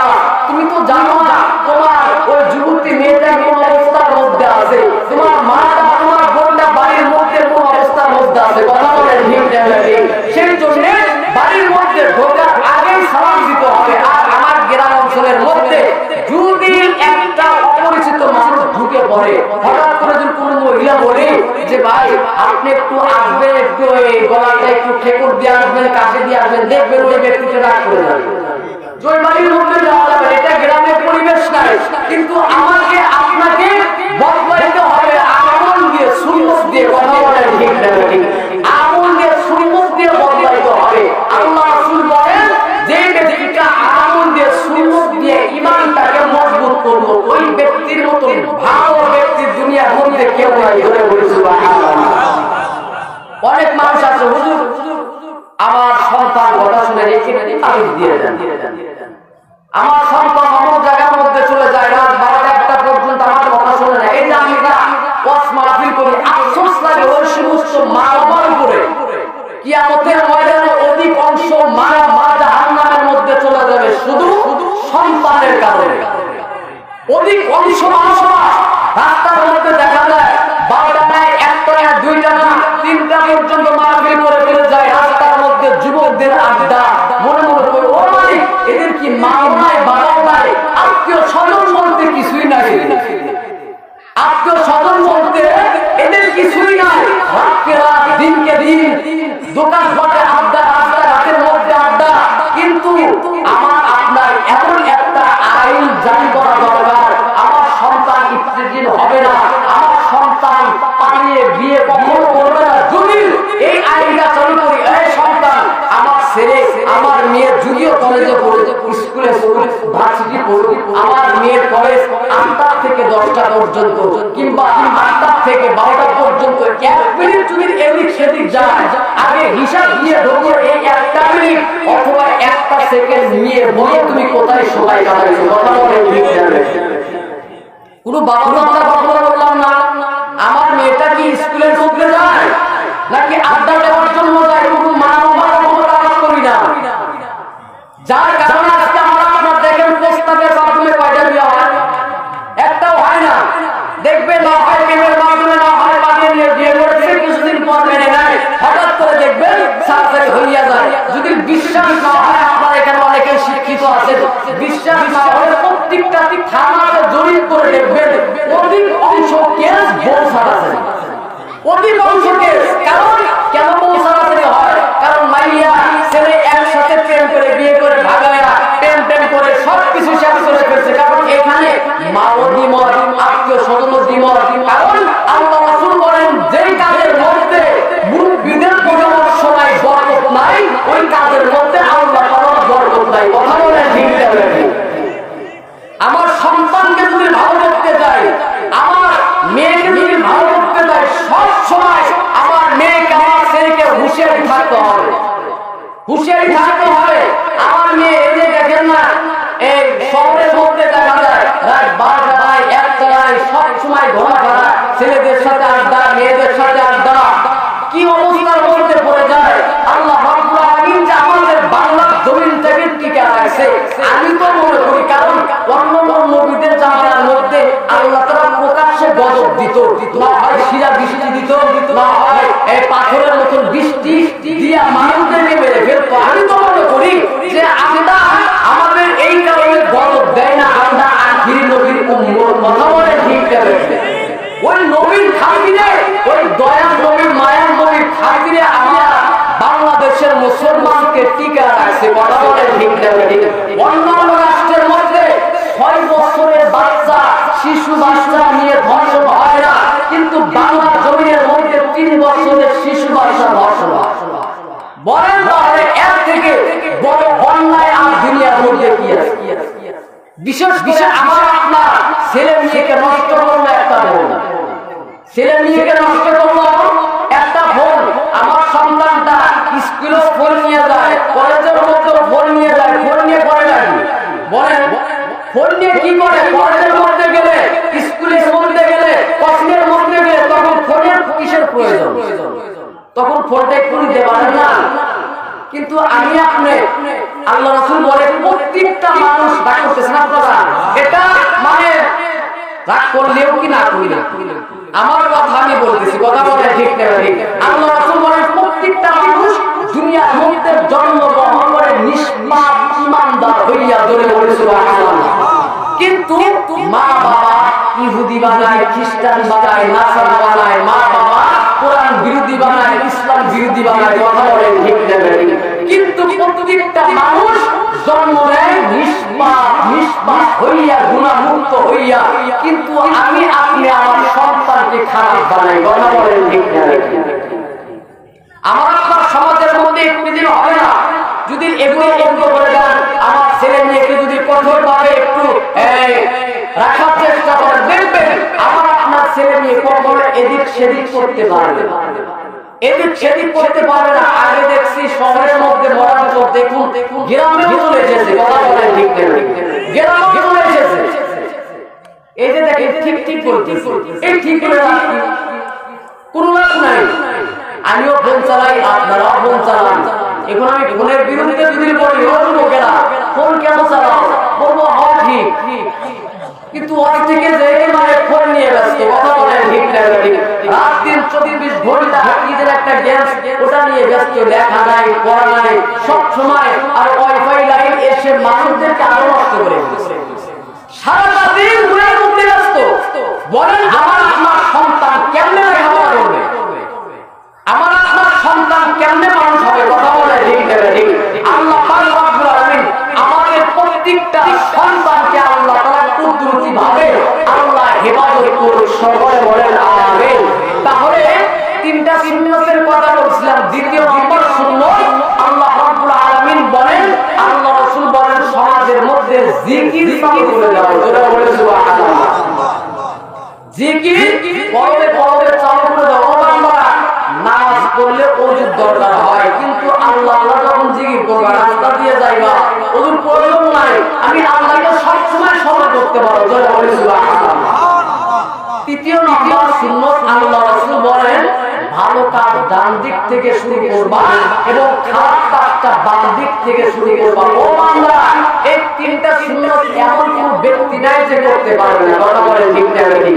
তুমি তো জানো না তোমার ওই যুবতী মেয়েটা কোন অবস্থার মধ্যে আছে, তোমার মাটা তোমার বোনটা বাড়ির মধ্যে কোন অবস্থার মধ্যে আছে। কথা বলেন ঠিক না? সেই জন্য বাড়ির মধ্যে ঢোকার আগেই সালাম দিতে হবে। আর আমার গ্রাম অঞ্চলের মধ্যে যদি একটা অপরিচিত মানুষ ঢুকে পড়ে, হঠাৎ করে যদি কোনো মহিলা বলে যে ভাই আপনি একটু আসবেন, একটু এই গলাটা একটু ঠেকুর দিয়ে আসবেন, কাছে দিয়ে আসবেন, দেখবেন ওই ব্যক্তিকে রাগ করে যাবে। জয় বাড়ির মধ্যে যাওয়া যাবে, এটা গ্রামের পরিবেশ নাই। কিন্তু আমাকে আপনাকে বদলাইতে হবে আমল দিয়ে, সুন্নত দিয়ে। কথা বলেন ঠিক না? আমল দিয়ে, সুন্নত দিয়ে বদলাইতে হবে। আল্লাহ রাসূল বলেন যে ব্যক্তিটা আমল দিয়ে, সুন্নত দিয়ে ঈমানটাকে মজবুত করলো, ওই ব্যক্তির মতো ভালো ব্যক্তি দুনিয়ার মধ্যে কেউ নাই। ধরে বলি সুবহানাল্লাহ। অনেক মানুষ আছে, হুজুর আমার সন্তান কথা শুনে রেখে তাবিজ দিয়ে দেন, আমার সন্তান অন্য জায়গার মধ্যে চলে যায়, রাত 12টা 1টা পর্যন্ত আমার কথা শুনে না। এই যে আমি ওয়াজ মাহফিল করি, আফসোস লাগে ওই সমস্ত মা-বাবার উপরে। কিয়ামতের ময়দানে অধিকাংশ মা জাহান্নামের মধ্যে চলে যাবে শুধু সন্তানের কারণে। অধিকাংশ মানুষ রাস্তার মধ্যে দেখা যায় 12টা নয়, 1টা নয়, 2টা না, 3টা পর্যন্ত মাহফিল করে ফেলে যায়। রাস্তার মধ্যে যুবকদের আড্ডা, মনে মনে করে ও মালিক এদের কি মা নাই, বাবা নাই, আত্মীয় স্বজন বলতে কিছুই নাই, আত্মীয় স্বজন বলতে এদের কিছুই নাই। রাতকে রাত, দিনকে দিন, দোকান ঘরে আড্ডা, রাতের মধ্যে আড্ডা। কিন্তু আমার আপনার এমন একটা আইন জারি করা দরকার, আমার সন্তান ইফতিজিন হবে না, আমার সন্তান পালিয়ে বিয়ে কখনো করবে না। যদি এই আইনটা চালু করি, এই সন্তান আমার ছেলে আমার মেয়ের যদিও কলেজে পড়ে, স্কুলে পড়ুক, ভার্সিটি পড়ুক, আমার মেয়ের কলেজ 8টা থেকে 10টা পর্যন্ত কিংবা 8টা থেকে 12টা পর্যন্ত 1 মিনিট যদি এদিক সেদিক যায়, আগে হিসাব দিয়ে ঢোকো এই 1টা মিনিট অথবা 1টা সেকেন্ড নিয়ে বলো তুমি কোথায় সময় কাটাইছো। কথা বলে ঠিক জানে কোনো বাবা মাতা কথা বললাম না, আমার মেয়েটা কি স্কুলের মধ্যে যায় নাকি আড্ডা দেওয়ার জন্য যায়? কোনো মা বাবা কোনো কাজ করি না, যার কারণে আজকে আমরা আপনার দেখেন প্রস্তাবের মাধ্যমে কয়টা বিয়ে হয়? একটাও হয় না। দেখবে না হয় প্রেমের মাধ্যমে, না হয় বানিয়ে নিয়ে বিয়ে করেছে, কিছুদিন পর মেনে নেয়, হঠাৎ করে দেখবেন সার্জারি হইয়া যায়। যদি বিশ্বাস না হয়, আপনার এখানে অনেকে শিক্ষিত আছে, বিশ্বাস না হলে প্রত্যেকটা থানাতে জরিপ করে দেখবেন অধিক অংশ কেস বউ ছাড়াছে, অধিক অংশ কেস। কারণ কেন বউ ছাড়াছাড়ি হয়? কারণ মাইয়া ছেলে একসাথে প্রেম করে, বিয়ে করে, ভাগায়া প্রেম করে সবকিছু শেষ করে ফেলছে। কারণ এখানে মাও দ্বিমত, আত্মীয় স্বজন দ্বিমত। কারণ আল্লাহ রাসূল বলেন যেই কাজের মধ্যে মুরব্বিদের বোঝানোর সময় বরকত নাই, ওই কাজের মধ্যে আল্লাহ তাআলার বরকত নাই। কথা বলেন ঠিক না? আমার সন্তানকে যদি ভালো করতে চাই, আমার মেয়েকে যদি ভালো করতে চাই, সব সময় আমার মেয়েকে, আমার ছেলেকে হুঁশিয়ারি থাকতে হবে, হুঁশিয়ারি থাকতে হবে। আমার মেয়ে এই যে দেখেন না, এই শহরের মধ্যে দেখা যায় রাত 12টা নয়, 1টা নয়, সব সময় ঘোরাফেরা, ছেলেদের সাথে আড্ডা, মেয়েদের সাথে আড্ডা, কি অবস্থার মধ্যে পড়ে যায়। আল্লাহ রাব্বুল আলামিন যে আমাদের বাংলার জমিনটাকে টিকে রাখছে, আমি তো মনে করি কারণ অন্যান্য নবীদের জামানার মধ্যে আল্লাহ তাআলা প্রকাশ্যে গজব দিত, না হয় শিলা বৃষ্টি দিত, না হয় এই পাথরের মতন বৃষ্টি দিয়া মানুষদেরকে মেরে ফেলতো। আমি তো মনে করি যে আমরা আমাদের এই কারণে গজব দেয় না, আমরা আখিরি নবীর উম্মত। কথা বলে ঠিক যাবে ওই নবীর খাতিরে, ওই দয়ার নবীর, মায়ার নবীর খাতিরে আমরা বাংলাদেশের মুসলমানকে টিকা রাখছে। কথা বলে ঠিক যাবে। অন্যান্য রাষ্ট্রের মধ্যে 6 বছরের বাচ্চা, শিশু বাচ্চা নিয়ে ধর্ষণ হয় না, কিন্তু বাংলা জমিনের মধ্যে 3 বছরের শিশু বাচ্চা ধর্ষণ হয়। বলেন তাহলে এর থেকে বড় অন্যায় আর দুনিয়ার মধ্যে কি আছে? বিশেষ করে আমার আপনার ছেলে মেয়েকে নষ্ট করলো একটা ফোন, ছেলে মেয়েকে নষ্ট করলো একটা ফোন। আমার সন্তানটা স্কুলে ফোন নিয়ে যায়, কলেজের মধ্যে ফোন নিয়ে যায়, ফোন নিয়ে করে নাকি বলেন? ফোন নিয়ে কি করে? কলেজের মধ্যে গেলে, স্কুলের মধ্যে গেলে, কলেজের মধ্যে গেলে তখন ফোনের কিসের প্রয়োজন? তখন ফোনটা একটু নিতে পারেন না। কিন্তু আমি আপনি আল্লাহ রাসূল বলে প্রত্যেকটা মানুষ রাগ করতেছে না আপনারা, এটা মানে রাগ করলেও কি না করলেও আমার কথা আমি বলতেছি, কথা বলে ঠিক না ঠিক। আল্লাহ রাসূল বলে প্রত্যেকটা মানুষ দুনিয়ার মধ্যে জন্মগ্রহণ করে নিষ্পাপ ঈমানদার হইয়া ধরে বলে সুবহানাল্লাহ। কিন্তু মা বাবা ইহুদি বানায়, খ্রিস্টান বানায়, নাসারা বানায়, মা বাবা কোরআন বিরোধী বানায়, ইসলাম বিরোধী বানায়, কথা বলে ঠিক না ঠিক। কিন্তু প্রত্যেকটা মানুষ জন্ম নেয় নিষ্পাপ হইয়া, গুনাহমুক্ত হইয়া। কিন্তু আমি আপনি আমার সন্তানকে খারাপ বানাই, কথা বলেন ঠিক না ঠিক। আমার আপনার সমাজের মধ্যে একদিন হবে না যদি এগুলো বন্ধ করে দেন। আমার ছেলে মেয়েকে যদি কঠোর ভাবে একটু রাখার চেষ্টা করেন, দেখবেন আমার আপনার ছেলে মেয়ে কখনো এদিক সেদিক করতে পারবে, এদিক সেদিক করতে পারবে না। আগে দেখছি শহরের মধ্যে মরার পর দেখুন গ্রামে চলে এসেছে, কথা বলেন ঠিক না, গ্রামে চলে এসেছে। এই যে দেখেন ঠিক ঠিক বলতেছে, এই ঠিক করে রাখি কোনো লাভ নাই। আমিও ফোন চালাই, আপনারাও ফোন চালান। এখন আমি ফোনের বিরুদ্ধে যদি বলি লোকেরা ফোন কেন চালাও, বলবো হয় ঠিক, কিন্তু ওই থেকে যে মানে ফোন নিয়ে ব্যস্ত, কথা বলেন ঠিক না ঠিক। রাত দিন 24 ঘন্টা নিজের একটা গ্যাস ওটা নিয়ে ব্যস্ত, লেখা নাই, পড়া নাই, সব সময়। আর ওয়াইফাই লাইন এসে মানুষদেরকে আরো নষ্ট করে দিচ্ছে। সারাটা দিন ঘুরে ঘুরতে ব্যস্ত। বলেন আমার আপনার সন্তান কেমনে লেখাপড়া করবে, আমার আপনার সন্তান কেমনে মানুষ হবে, কথা বলে ঠিক না ঠিক। আল্লাহ পাক রব্বুল আলামিন আমাদের প্রত্যেকটা সন্তানকে আল্লাহ তাআলা কুদরতি ভাবে আল্লাহ হেফাজত করুন, সকলে বলেন আমিন। তাহলে তিনটা সুন্নতের কথা বলছিলাম। দ্বিতীয় নম্বর সুন্নত, আল্লাহ রব্বুল আলামিন বলেন, আল্লাহ রাসূল বলেন সমাজের মধ্যে জিকির চালু করে দাও, যারা বলে সুবহানাল্লাহ। জিকির পরবে পরবে চালু করে দাও। বান্দারা নামাজ পড়লে ওযুর দরকার হয়, কিন্তু আল্লাহ আল্লাহ যখন জিকির করবা, রাস্তা দিয়ে যাইবা, ওযুর প্রয়োজন নাই, আমি আল্লাহকে সব সময় স্মরণ করতে পারো, যারা বলে সুবহানাল্লাহ। তৃতীয় নম্বর সুন্নাত, আল্লাহ রাসূল বলেন ভালো কাজ ডান দিক থেকে শুরু করবা এবং খারাপ কাজটা বাম দিক থেকে শুরু করবা। ও বান্দা, এই তিনটা সুন্নাত এমন কোন ব্যক্তি নাই যে করতে পারবে না, কথা বলেন ঠিক না ঠিক।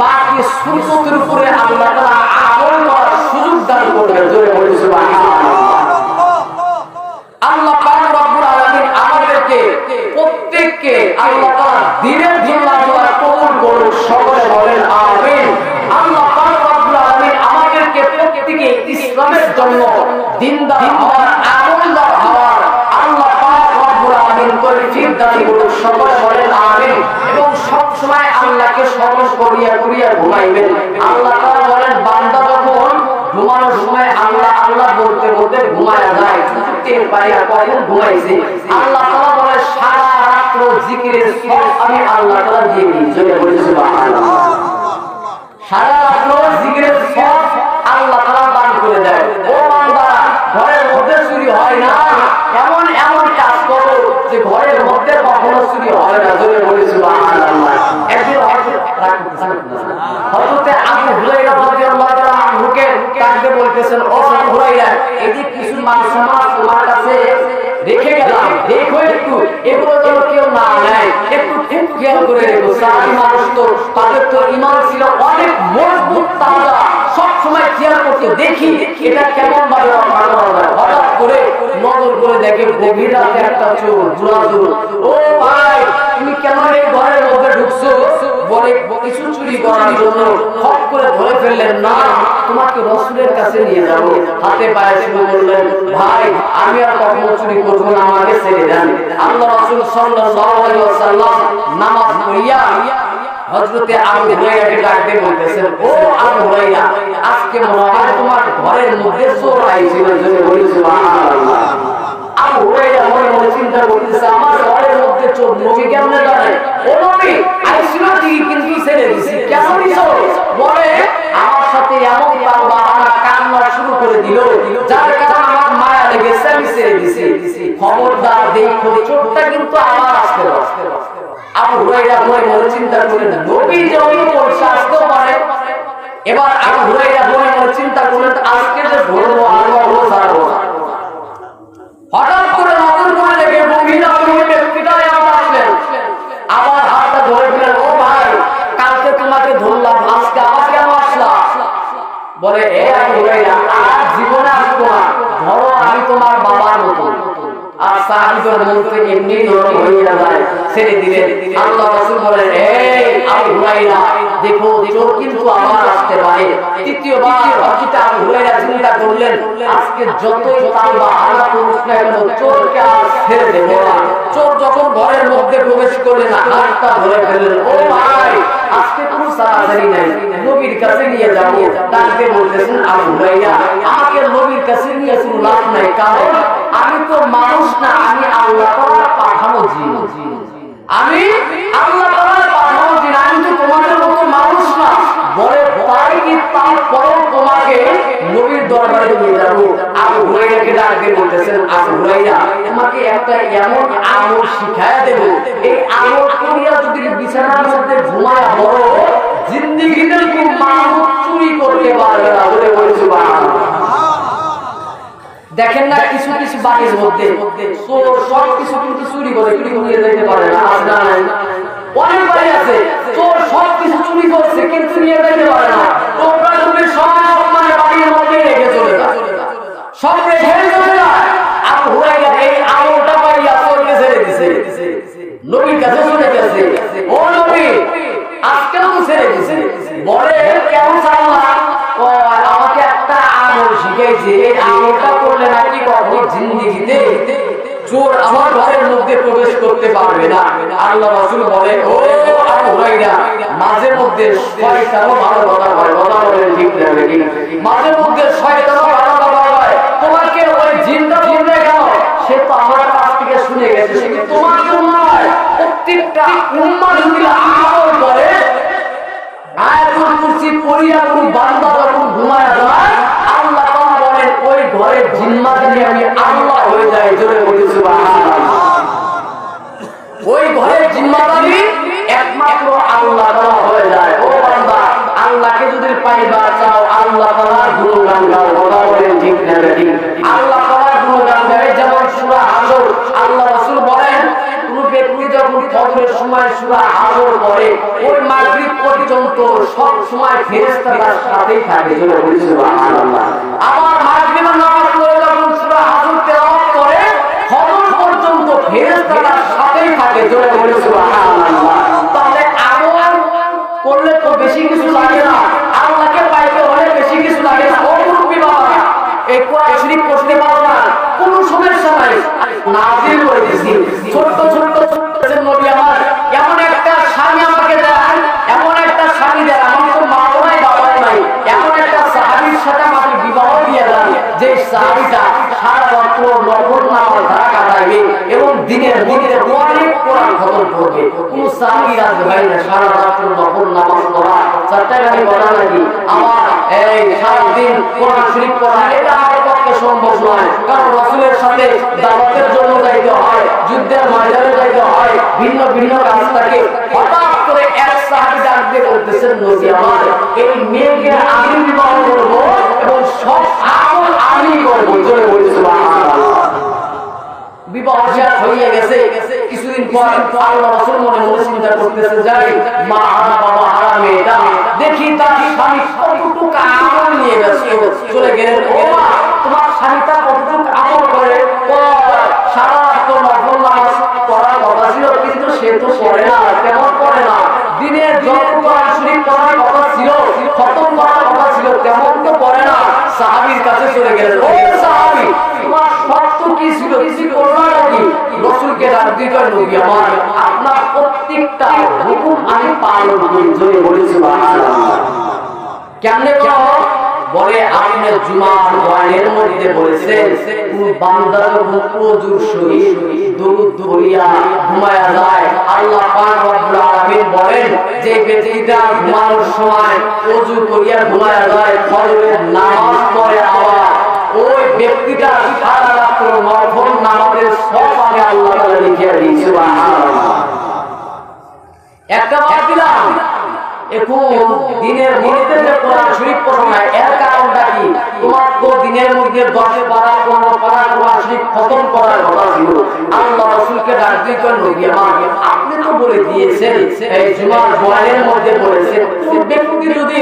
বাকি সুন্নতের উপরে আল্লাহ তাআলা আমল করার সুযোগ দান করবেন, জোরে বলে সুবহানাল্লাহ। আল্লাহ পাক রব্বুল আলামিন আমাদেরকে প্রত্যেককে আল্লাহ তাআলা দ্বীনের জন্য আল্লাহ কবুল করুন, সকলে বলেন আমিন। আল্লাহ পাক রব্বুল আলামিন আমাদেরকে প্রত্যেককে ইসলামের জন্য দ্বীনদার হওয়ার, আমলদার হওয়ার আল্লাহ পাক রব্বুল আলামিন তৌফিক দান করুন, সকলে বলেন আমিন। এবং সব সময় আল্লাহকে স্মরণ করিয়া করিয়া ঘুমাইবেন। আল্লাহ তাআলা বলেন বান্দা যখন ঘুমানোর সময় আল্লাহ আল্লাহ বলতে বলতে ঘুমায়া যায়, টের পাই না কখন ঘুমাইছে। আল্লাহ তাআলা বলে সারা রাত জিকিরের সব আমি আল্লাহ তাআলা দিয়ে দিই, জোরে বলে সুবহানাল্লাহ। সারা রাত জিকিরের সব আল্লাহ তাআলা দান করে দেয়। ও বান্দা, ঘরের মধ্যে চুরি হয় না, এমন এমন কাজ করো যে ঘরের মধ্যে কখনো চুরি হয় না, জোরে বলে সুবহানাল্লাহ। একদিন হযরত আবু হুরায়রা রাদিয়াল্লাহু তাআলা আনহুকে কাঁদতে বলতেছেন, ও আবু হুরায়রা, এদিকে কিছু মাছ তোমার কাছে রেখে গেলাম, দেখো একটু এগুলো যেন কেউ না নেয়, একটু খুব খেয়াল করে রেখো। সাহাবী মানুষ তো, তাদের তো ঈমান ছিল অনেক মজবুত, তাজা, সব সময় খেয়াল করতে, দেখি এটা কেমন ভাবে বানানো হয়। হঠাৎ করে নজর করে দেখে গভীর রাতে একটা চোর, জোড়া চোর। ও ভাই, তুমি কেন এই ঘরের মধ্যে ঢুকছো? বলে কিছু চুরি করার জন্য। হট করে ধরে ফেললেন, না তোমাকে রাসূলের কাছে নিয়ে যাবো। হাতে পায়ে শুয়ে বললেন, ভাই আমি আর কখনো চুরি করবো না, আমাকে ছেড়ে দেন। আল্লাহ রাসূল সাল্লাল্লাহু আলাইহি ওয়াসাল্লাম নামাজ পড়িয়া হযরতে আবু হুরায়রাকে ডাকতে বলতেছেন, ও আবু হুরায়রা, আজকে মনে হয় তোমার ঘরের মধ্যে চোর আইছিল, জোরে বলি সুবহানাল্লাহ। আবু হুরায়রা মনে মনে চিন্তা করতেছে, আমার ঘরের মধ্যে চোর, নবী কেমনে জানে? ও নবী, আইছিল ঠিকই, কিন্তু ছেড়ে দিছি, কেন দিছো? বলে আমার সাথে এমন বাহানা কান্না শুরু করে দিল, যার কারণে আমার মায়া লেগেছে, আমি ছেড়ে দিছি। খবরদার, দেখো চোরটা কিন্তু আবার আসতে আসতে। আবু হুরায়রা মনে মনে চিন্তা করলেন, নবী যে ওই করছে আসতে পারে। এবার আবু হুরায়রা মনে মনে চিন্তা করলেন, আজকে যে ধরবো আর ছাড়বো না। বলে এ আবু হুরায়রা আর জীবনে আসবো না, ধরো আমি তোমার বাবার মতো। আর সাহাবীদের মন থেকে এমনি নরম হয়ে যায়, ছেড়ে দিলেন। আল্লাহ রাসূল বলেন এই আবু হুরায়রা দেখো চোর কিন্তু আবার আসতে পারে। তৃতীয়বার বাকিটা আবু হুরায়রা চিন্তা করলেন আজকে যতই তাওবা আল্লাহ করুক না কেন চোরকে আর ছেড়ে দেব না। চোর যখন ঘরের মধ্যে প্রবেশ করলেন হাতটা ধরে ফেললেন, ও ভাই আজকে কোনো সারাসারি নাই, নবীর কাছে নিয়ে যাবো। তাকে বলতেছেন আবু হুরায়রা আমাকে নবীর কাছে নিয়ে কোনো লাভ নাই, কারণ আমি তো মানুষ না, আমি আল্লাহ তাআলার পাঠানো জিন। আমি আল্লাহ তাআলার পাঠানো জিন, আমি তো তোমাদের মতো মানুষ না। বলে তাই কি তারপরে তোমাকে নবীর দরবারে নিয়ে যাবো। আবু হুরায়রাকে ডাকে বলতেছেন আবু হুরায়রা তোমাকে একটা এমন আমল শিখায়া দেব, এই আমল করিয়া যদি বিছানার মধ্যে ঘুমায় পড়ো জিন্দেগিতে কোনো মানুষ চুরি করতে পারবে না। বলে বলি সুবহানাল্লাহ। দেখেন না কিছু কিছু বাড়ির মধ্যে চোর সব কিছু কিন্তু চুরি করে, চুরি নিয়ে যেতে পারে না। আজ না নাই অনেক বাড়ি আছে চোর সব কিছু চুরি করছে কিন্তু নিয়ে যেতে পারে না। তোমরা তুমি সব মানে বাড়ির মধ্যে রেখে চলে যায়, সব রেখে চলে যায়। আবু হুরায়রা এই আমলটা পাইয়া চোরকে ছেড়ে দিছে, নবীর কাছে চলে গেছে। ও নবী আজকেও তো ছেড়ে দিছে। বলে কেমন সাল্লাম আমাকে একটা আমল শিখাইছে, এই আমলটা করলে নাকি কখনো জিন্দেগিতে চোর আমার ঘরের মধ্যে প্রবেশ করতে পারবে না। আল্লাহ রাসূল বলে ও আবু হুরায়রা মাঝে মধ্যে শয়তানও ভালো কথা বলে, কথা বলে ঠিক না নাকি? মাঝে মধ্যে শয়তানও ভালো কথা বলে। তোমাকে ওই জিনটা বলবে কেন? সে তো আমার কাছ থেকে শুনে গেছে, সে কি তোমার জন্য নয়। প্রত্যেকটা উম্মাহ যদি আমল করে আয়াতুল কুরসি পড়িয়া কোন বান্দা যখন ঘুমায় যায় আল্লাহ তাআলা বলেন ওই ঘরের জিম্মাদারি আমি আল্লাহ হয়ে যাই। জোরে বলি সুবহানাল্লাহ। ওই ঘরের জিম্মাদারি একমাত্র আল্লাহ তাআলা হয়ে যায়। ও বান্দা আল্লাহকে যদি পাইবা চাও আল্লাহ তাআলার গুণগান গাও, কথা বলেন ঠিক না ঠিক? আল্লাহ তাআলার গুণগান গায়। যেমন সূরা হাসর আল্লাহ রাসূল বলেন কোন ব্যক্তি যখন ফজরের সময় সূরা হাসর পড়ে ওই মাগরিব পর্যন্ত সব সময় ফেরেশতারা তার সাথেই থাকে। জোরে বলি সুবহানাল্লাহ। আবার মাগরিবের নামাজ পড়ে যখন সূরা হাসর তেলাওয়াত করে ফজর পর্যন্ত ফেরেশতারা তার সাথেই থাকে। জোরে বলি সুবহানাল্লাহ। তাহলে আমল করলে তো বেশি কিছু লাগে না, আল্লাহকে পাইতে হলে বেশি কিছু লাগে না। ও মুরব্বি বাবা এই কোরআন শরীফ পড়তে পারো না কোন সমস্যা নাই, নাজিল করে দিয়েছি। ছোট্ট ছোট্ট নবী আমার এমন একটা স্বামী আমাকে দেন, এমন একটা স্বামী দেন, আমার তো মা নাই বাবা নাই, এমন একটা সাহাবীর সাথে আমাকে বিবাহ দিয়ে দেন যে সাহাবীটা সারা রাত নফল নামাজ ধারা কাটাইবে এবং দিনের দিনের অনেক কোরআন খতম করবে। কোন সাহাবী রাত ভাই না সারা রাত নফল নামাজ পড়া চারটা গাড়ি পড়া নাকি আমার এই সারা দিন কোরআন শরীফ পড়া এটা আমার পক্ষে সম্ভব নয়। কারণ রাসূলের সাথে দাওয়াতের জন্য যাইতে হয়, যুদ্ধের ময়দানে যাইতে হয়, ভিন্ন ভিন্ন কাজ থাকে। হঠাৎ করে এক সাহাবী ডাক দিয়ে বলতেছেন নবী আমার এই মেয়েকে আমি বিবাহ করব এবং সব আমল আমি করব। জোরে বলি সুবহানাল্লাহ। বিবাহ শেষ হয়ে গেছে, কিছুদিন পর আল্লাহ রাসূল মনে মনে চিন্তা করতেছে যাই মা বাবা হারাম মেয়েটা দেখি তার স্বামী কতটুকু আমল নিয়ে গেছে। চলে গেলেন ও মা তোমার স্বামীটা কতটুকু আমল করে? সারা রাত নফল নামাজ পড়ার কথা ছিল কিন্তু সে তো পড়ে না। কেমন পড়ে না? দিনের যত কোরআন শরীফ পড়ার কথা ছিল, খতম করার কথা ছিল, তেমন তো পড়ে না। সাহাবীর কাছে চলে গেলেন ও সাহাবী তোমার শর্ত কি ছিল, কিছু করলো নাকি? রাসূলকে ডাক দিয়ে নবী আমার আপনার প্রত্যেকটা হুকুম আমি পালন করি। জোরে বলি সুবহানাল্লাহ। কেমনে করো? বলে আপনি জুমার বয়ানের মধ্যে বলেছেন কোন বান্দা যখন ওযুর সহিত দরুদ পড়িয়া ঘুমায়া যায় আল্লাহ পাক রব্বুল আলামিন বলেন যে ব্যক্তিটা ঘুমানোর সময় ওযু করিয়া ঘুমায়া যায় ফজরের নামাজ পড়ে আবার ওই ব্যক্তিটা সারা রাত নফল নামাজের সব আগে আল্লাহ তাআলা লিখে দিয়েছে। সুবহানাল্লাহ। একটা কথা দিলাম এখন দিনের মধ্যে যে কোরআন শরীফ পড়া না এর কারণটা কি? তোমার তো দিনের মধ্যে 10 12 15 কোরআন শরীফ খতম করার কথা ছিল। আল্লাহ রাসূলকে ডাক দিয়ে নবী আমার আপনি তো বলে দিয়েছেন এই জুমার বয়ানের মধ্যে বলেছেন কোন ব্যক্তি যদি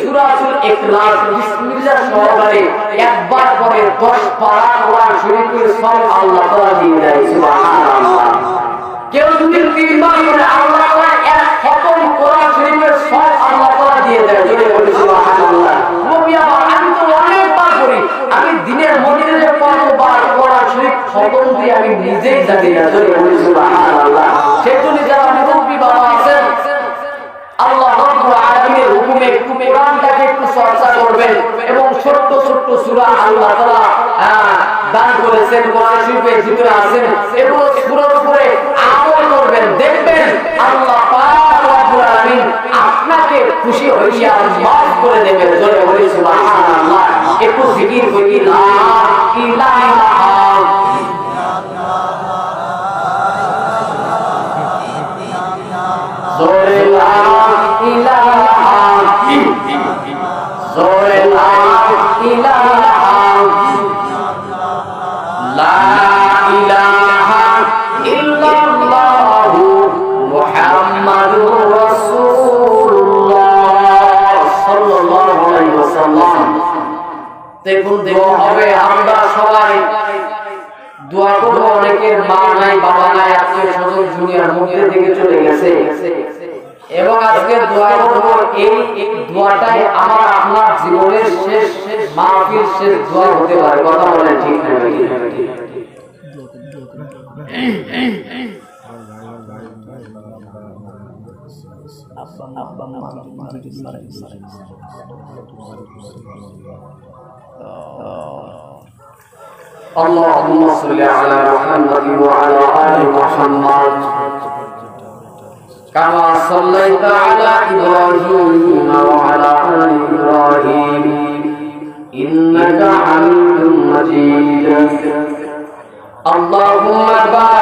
সূরা ইখলাস বিসমিল্লাহ সহকারে একবার পরে 10 পারা কোরআন শরীফের সব আল্লাহ তাআলা দিয়ে দেয় সুবহানাল্লাহ। কেউ যদি 3 বার করে আল্লাহ তাআলা এক খতম কোরআন শরীফের সব আল্লাহ তাআলা দিয়ে দেয় জোরে বলি সুবহানাল্লাহ। নবী আমার আমি তো অনেকবার করি, আমি দিনের মধ্যে যে কতবার কোরআন শরীফ খতম দিয়ে আমি নিজেই জানি না জোরে বলি সুবহানাল্লাহ। সেজন্য যারা মুরব্বি বাবা আছেন আল্লাহ রাব্বুল আলামিনের হুকুমে কোরআনটাকে একটু চর্চা করবেন এবং ছোট ছোট সূরা আল্লাহ তাআলা দান করেছেন কোরআন শরীফের ভিতরে আছেন এগুলো সূরার উপরে আমল করবেন, দেখবেন আল্লাহ পাক রব্বুল আলামিন আপনাকে খুশি হইয়া মাফ করে দেবেন জোরে বলি সুবহানাল্লাহ। একটু জিকির করি লা ইলাহা জোরে লা ইলাহা জোরে লা ইলাহা লা ইলাহা ইল্লাল্লাহু মুহাম্মাদুর রাসূলুল্লাহ সাল্লাল্লাহু আলাইহি ওয়াসাল্লাম। দেখুন দোয়া হবে, আমরা সবাই দোয়া করব। অনেকের মা নাই, বাবা নাই, আত্মীয় স্বজন দুনিয়ার মধ্যে থেকে চলে গেছে এবং আজকে দোয়া করব এই দোয়াটাই আমার আপনার জীবনের শেষ মাহফিল, শেষ দোয়া হতে পারে। কথা বলেন ঠিক না? اللهم صل على محمد وعلى آل محمد كما صليت على إبراهيم وعلى آل إبراهيم إنك حميد مجيد اللهم بارك